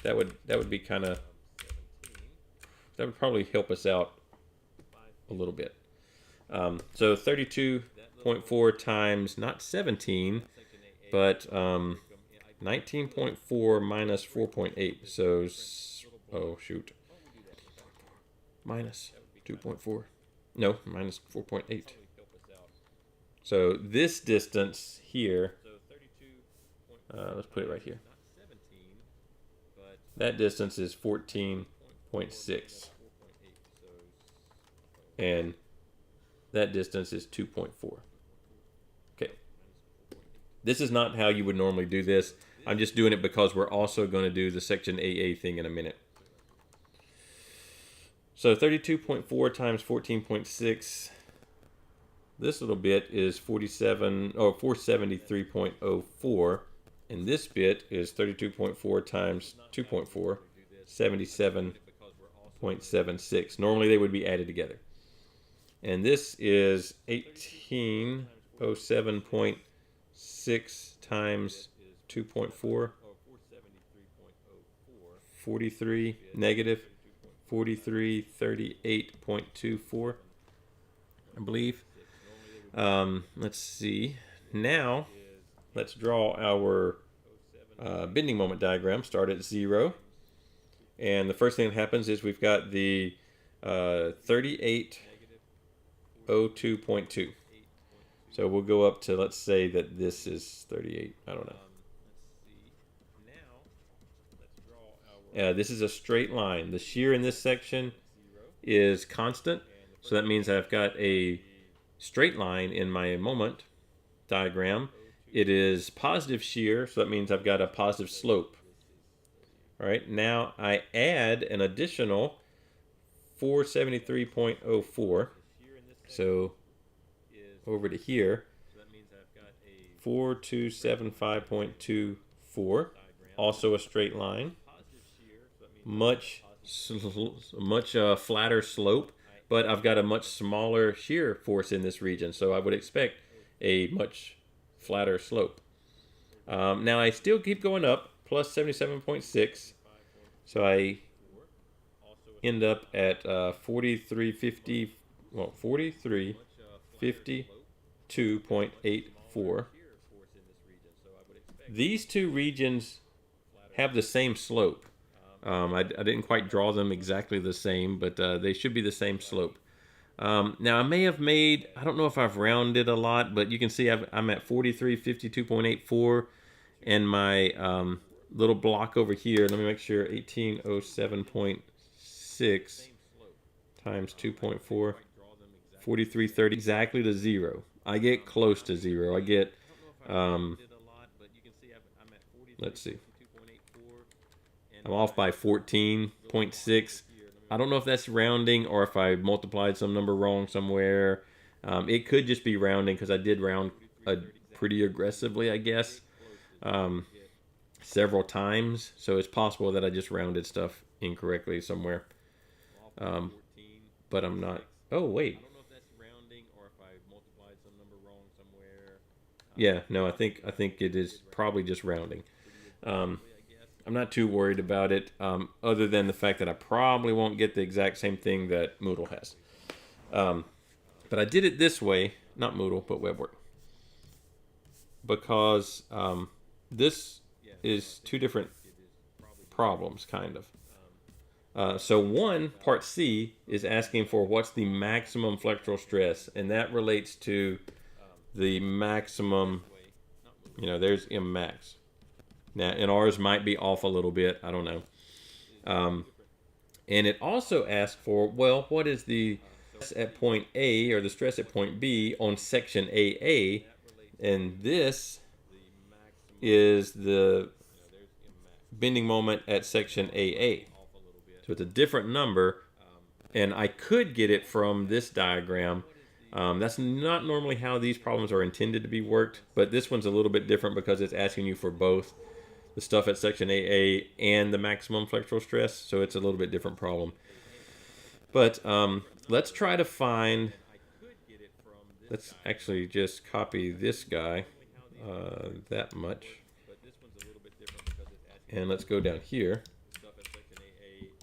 S1: that would be kind of, that would probably help us out a little bit. So 32.4 times not 17. But 19.4 minus 4.8. So, oh shoot. Minus 2.4. No, minus 4.8. So this distance here, let's put it right here. That distance is 14.6. And that distance is 2.4. Okay. This is not how you would normally do this. I'm just doing it because we're also going to do the section AA thing in a minute. So 32.4 times 14.6. This little bit is 473.04. And this bit is 32.4 times 2.4, 77.76. Normally they would be added together. And this is 1807.6 times 2.4, 43 negative 4338.24, I believe. Let's see. Now, let's draw our bending moment diagram. Start at 0. And the first thing that happens is we've got the 3802.2. So we'll go up to, let's say that this is 38. I don't know. This is a straight line. The shear in this section is constant. So that means I've got a straight line in my moment diagram. It is positive shear, so that means I've got a positive slope. All right, now I add an additional 473.04. So over to here, 4275.24, also a straight line. Much flatter slope, but I've got a much smaller shear force in this region, so I would expect a much flatter slope. Now I still keep going up, plus 77.6, so I end up at 4350, well, 4352.84. These two regions have the same slope. I didn't quite draw them exactly the same, but they should be the same slope. Now I may have made, I don't know if I've rounded a lot, but you can see I'm at 4352.84, and my little block over here, let me make sure, 1807.6 times 2.4, 4330, exactly to 0. I get close to 0. I get, let's see, I'm off by 14.6. I don't know if that's rounding or if I multiplied some number wrong somewhere. It could just be rounding because I did round pretty aggressively, I guess, several times. So it's possible that I just rounded stuff incorrectly somewhere. But I'm not. Oh, wait. Yeah, no, I think it is probably just rounding. I'm not too worried about it, other than the fact that I probably won't get the exact same thing that Moodle has. But I did it this way, not Moodle, but WebWork, because this is two different problems, kind of. So one, part C, is asking for what's the maximum flexural stress, and that relates to the maximum, there's M max. Now, and ours might be off a little bit. I don't know. And it also asks for, well, what is the stress at point A or the stress at point B on section AA? And this is the bending moment at section AA. So it's a different number. And I could get it from this diagram. That's not normally how these problems are intended to be worked. But this one's a little bit different because it's asking you for both the stuff at section AA and the maximum flexural stress, so it's a little bit different problem. But let's try to find, let's actually just copy this guy, that much, and let's go down here.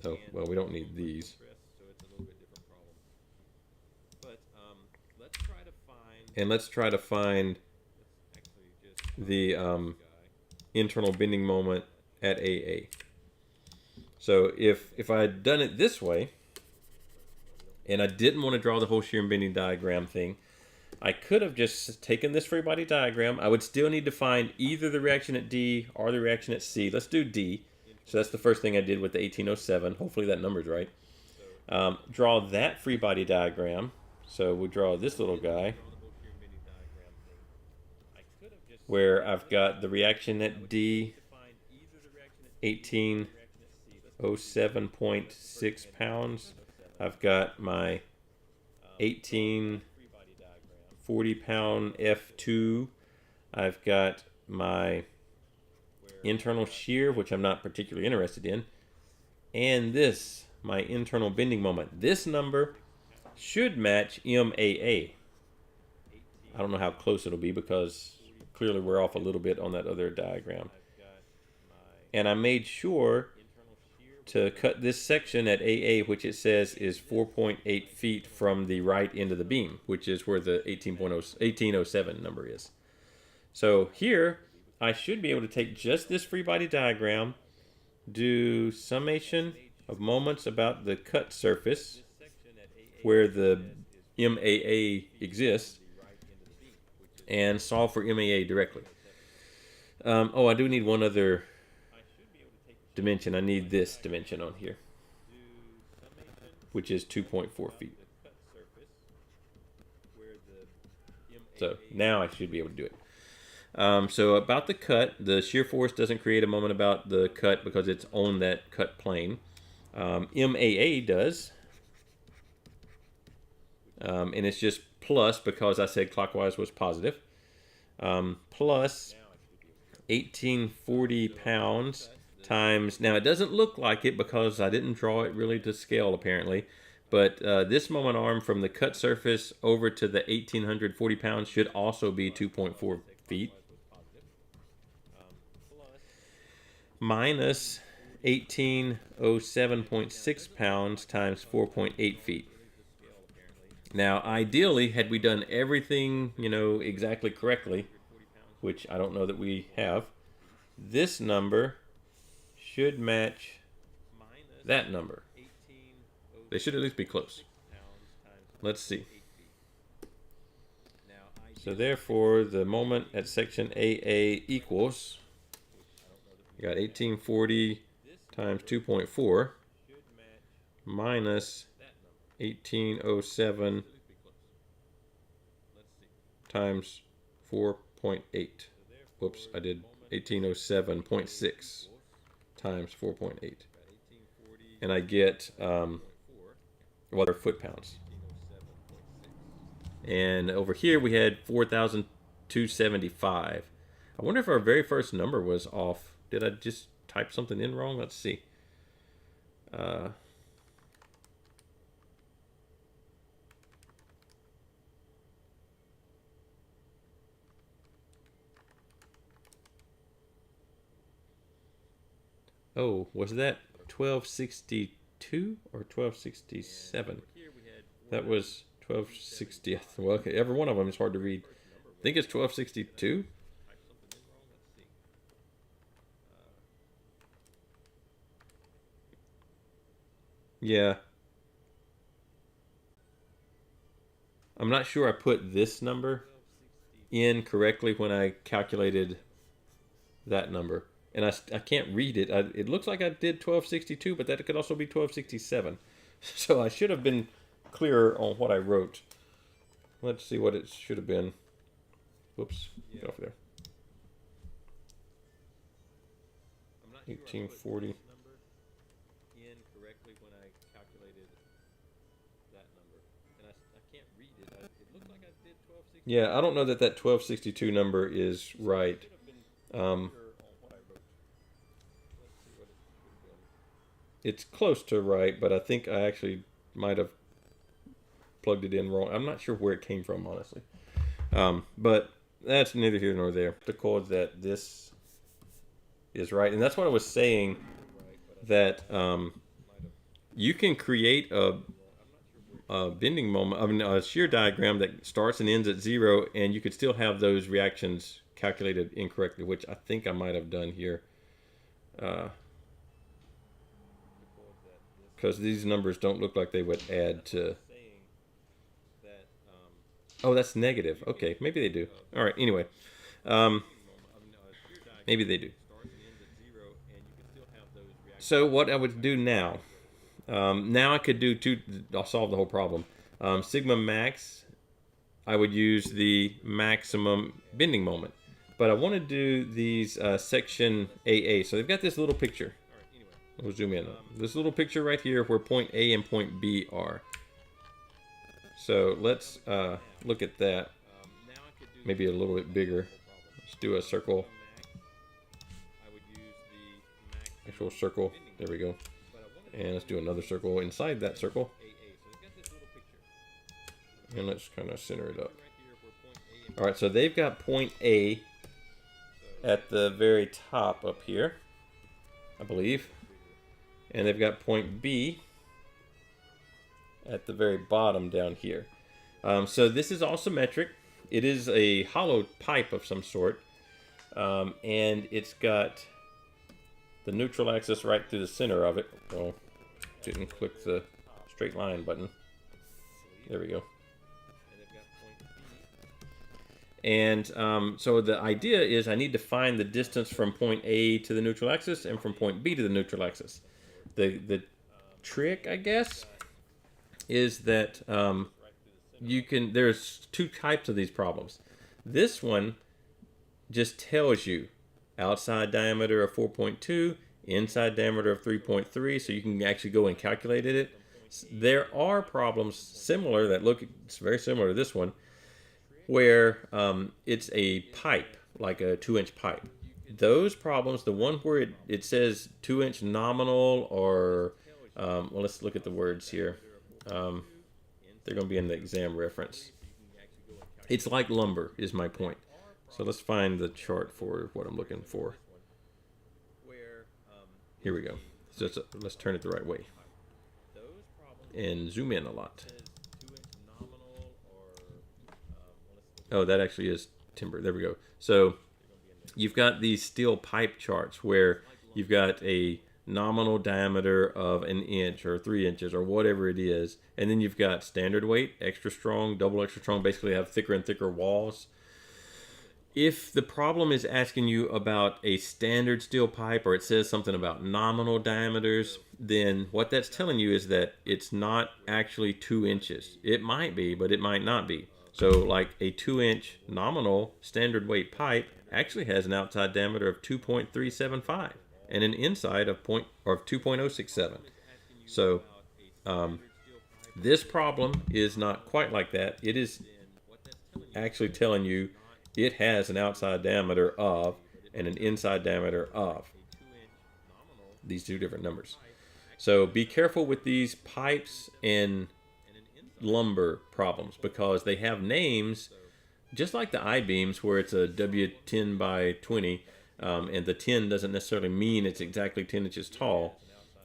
S1: Oh, well, we don't need these. And let's try to find the internal bending moment at AA. So if I had done it this way, and I didn't want to draw the whole shear and bending diagram thing, I could have just taken this free body diagram. I would still need to find either the reaction at D or the reaction at C. Let's do D. So that's the first thing I did with the 1807. Hopefully that number's right. Draw that free body diagram. So we'll draw this little guy where I've got the reaction at D, 1807.6 pounds. I've got my 1840 pound F2. I've got my internal shear, which I'm not particularly interested in, and this, my internal bending moment. This number should match MAA. I don't know how close it'll be because clearly we're off a little bit on that other diagram. And I made sure to cut this section at AA, which it says is 4.8 feet from the right end of the beam, which is where the 1807 number is. So here, I should be able to take just this free body diagram, do summation of moments about the cut surface where the MAA exists, and solve for MAA directly. Oh, I do need one other dimension. I need this dimension on here, which is 2.4 feet. So now I should be able to do it. So about the cut, the shear force doesn't create a moment about the cut because it's on that cut plane. MAA does. And it's just plus because I said clockwise was positive. Plus 1840 pounds times, now it doesn't look like it because I didn't draw it really to scale apparently, but this moment arm from the cut surface over to the 1840 pounds should also be 2.4 feet. Minus 1807.6 pounds times 4.8 feet. Now, ideally, had we done everything, exactly correctly, which I don't know that we have, this number should match that number. They should at least be close. Let's see. So therefore, the moment at section AA equals, you got 1840 times 2.4 minus 1807 times 4.8. Whoops, I did 1807.6 times 4.8. And I get, they're foot-pounds. And over here we had 4,275. I wonder if our very first number was off. Did I just type something in wrong? Let's see. Oh, was that 1262 or 1267? That was 1260. Well, okay, every one of them is hard to read. I think it's 1262. Yeah. I'm not sure I put this number in correctly when I calculated that number. And I can't read it. It looks like I did 1262, but that could also be 1267. So I should have been clearer on what I wrote. Let's see what it should have been. Whoops, get off there. 1840. Yeah, I don't know that 1262 number is right. It's close to right, but I think I actually might have plugged it in wrong. I'm not sure where it came from, honestly. But that's neither here nor there. The code that this is right. And that's what I was saying, that you can create a bending moment, I mean, a shear diagram that starts and ends at 0, and you could still have those reactions calculated incorrectly, which I think I might have done here. Because these numbers don't look like they would add to. Oh, that's negative. Okay, maybe they do. All right, anyway. Maybe they do. So what I would do now, now I could do two, I'll solve the whole problem. Sigma max, I would use the maximum bending moment. But I want to do these section AA. So they've got this little picture. We'll zoom in. This little picture right here where point A and point B are. So let's look at that. Maybe a little bit bigger. Let's do a circle. Actual circle. There we go. And let's do another circle inside that circle. And let's kind of center it up. All right, so they've got point A at the very top up here, I believe. And they've got point B at the very bottom down here. So this is all symmetric. It is a hollow pipe of some sort. And it's got the neutral axis right through the center of it. Oh, didn't click the straight line button. There we go. And so the idea is I need to find the distance from point A to the neutral axis and from point B to the neutral axis. The trick, I guess, is that there's two types of these problems. This one just tells you outside diameter of 4.2, inside diameter of 3.3, so you can actually go and calculate it. There are problems similar that look, it's very similar to this one, where it's a pipe, like a 2-inch pipe. Those problems, the one where it says 2-inch nominal, or well, let's look at the words here. They're going to be in the exam reference. It's like lumber is my point. So let's find the chart for what I'm looking for. Here we go. So let's turn it the right way and zoom in a lot. Oh, that actually is timber. There we go. So you've got these steel pipe charts where you've got a nominal diameter of 1 inch or 3 inches or whatever it is, and then you've got standard weight, extra strong, double extra strong, basically have thicker and thicker walls. If the problem is asking you about a standard steel pipe, or it says something about nominal diameters, then what that's telling you is that it's not actually 2 inches. It might be, but it might not be. So like a 2-inch nominal standard weight pipe actually has an outside diameter of 2.375 and an inside of 2.067. So this problem is not quite like that. It is actually telling you it has an outside diameter of and an inside diameter of these two different numbers. So be careful with these pipes and lumber problems, because they have names just like the I-beams where it's a W10 by 20, and the 10 doesn't necessarily mean it's exactly 10 inches tall.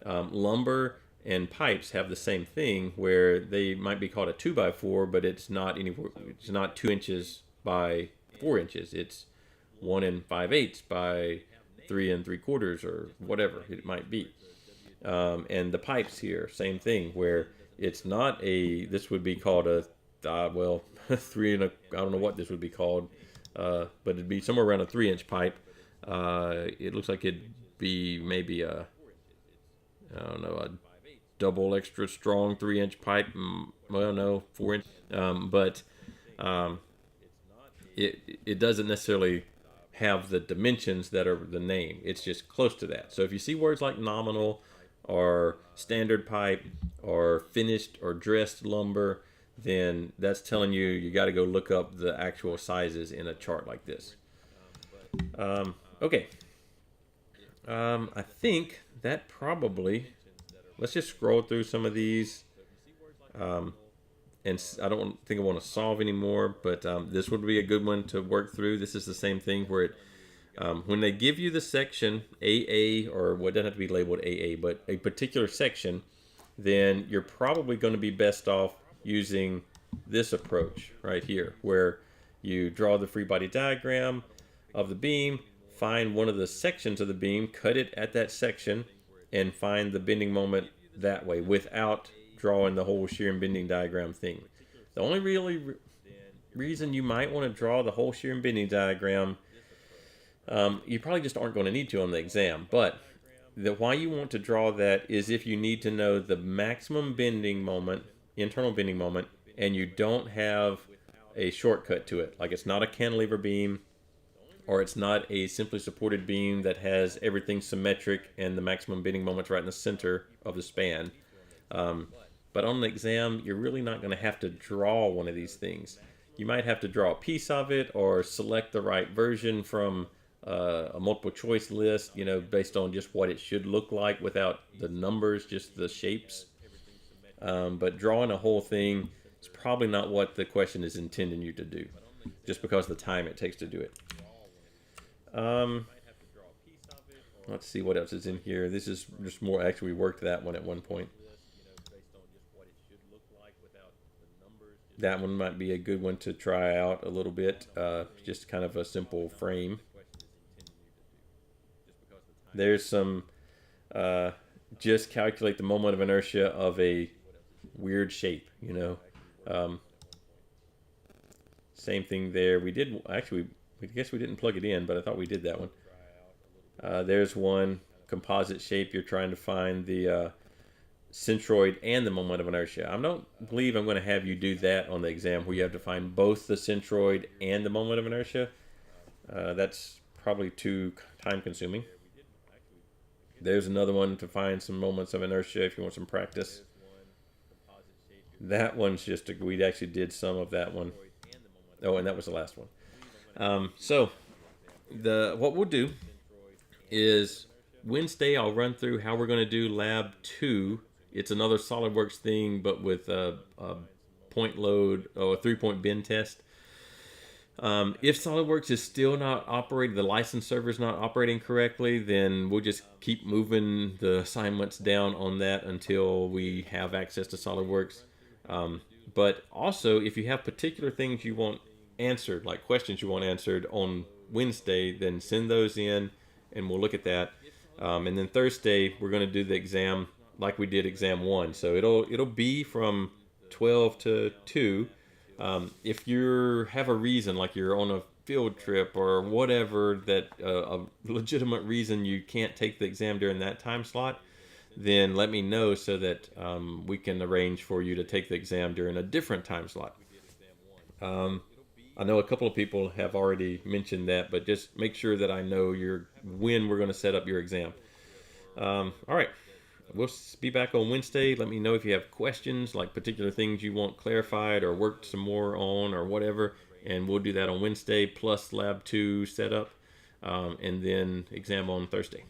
S1: Lumber and pipes have the same thing where they might be called a 2 by 4, but it's not 2 inches by 4 inches. It's 1 5/8 by 3 3/4 or whatever it might be. And the pipes here, same thing, where it's not this would be called a, well, 3 and a, I don't know what this would be called, but it'd be somewhere around a 3-inch pipe. It looks like it'd be maybe I don't know, a double extra strong 3-inch pipe. Well, no, 4-inch. But it doesn't necessarily have the dimensions that are the name. It's just close to that. So if you see words like nominal or standard pipe or finished or dressed lumber, then that's telling you you got to go look up the actual sizes in a chart like this. Okay. I think that probably, let's just scroll through some of these. And I don't think I want to solve anymore, but this would be a good one to work through. This is the same thing where it, when they give you the section AA, or what doesn't have to be labeled AA, but a particular section, then you're probably going to be best off using this approach right here, where you draw the free body diagram of the beam, find one of the sections of the beam, cut it at that section, and find the bending moment that way without drawing the whole shear and bending diagram thing. The only reason you might want to draw the whole shear and bending diagram, you probably just aren't going to need to on the exam, but why you want to draw that is if you need to know the maximum bending moment, internal bending moment, and you don't have a shortcut to it. Like it's not a cantilever beam, or it's not a simply supported beam that has everything symmetric and the maximum bending moment's right in the center of the span. But on the exam, you're really not going to have to draw one of these things. You might have to draw a piece of it or select the right version from a multiple choice list, you know, based on just what it should look like without the numbers, just the shapes. But drawing a whole thing is probably not what the question is intending you to do, just because of the time it takes to do it. Let's see what else is in here. This is just more, actually we worked that one at one point. That one might be a good one to try out a little bit, just kind of a simple frame. There's some, just calculate the moment of inertia of a weird shape, you know. Same thing there. We did, actually, I guess we didn't plug it in, but I thought we did that one. There's one composite shape. You're trying to find the centroid and the moment of inertia. I don't believe I'm going to have you do that on the exam where you have to find both the centroid and the moment of inertia. That's probably too time consuming. There's another one to find some moments of inertia if you want some practice. That one's just, we actually did some of that one. Oh, and that was the last one. So what we'll do is Wednesday I'll run through how we're going to do lab 2. It's another SolidWorks thing, but with a point load or a 3-point bend test. If SolidWorks is still not operating, the license server is not operating correctly, then we'll just keep moving the assignments down on that until we have access to SolidWorks. But also, if you have particular things you want answered, like questions you want answered on Wednesday, then send those in and we'll look at that. And then Thursday, we're going to do the exam like we did exam 1. So it'll be from 12 to 2. If you have a reason, like you're on a field trip or whatever, that a legitimate reason you can't take the exam during that time slot, then let me know so that we can arrange for you to take the exam during a different time slot. I know a couple of people have already mentioned that, but just make sure that I know when we're going to set up your exam. All right. We'll be back on Wednesday. Let me know if you have questions, like particular things you want clarified or worked some more on or whatever. And we'll do that on Wednesday plus lab 2 setup, and then exam on Thursday.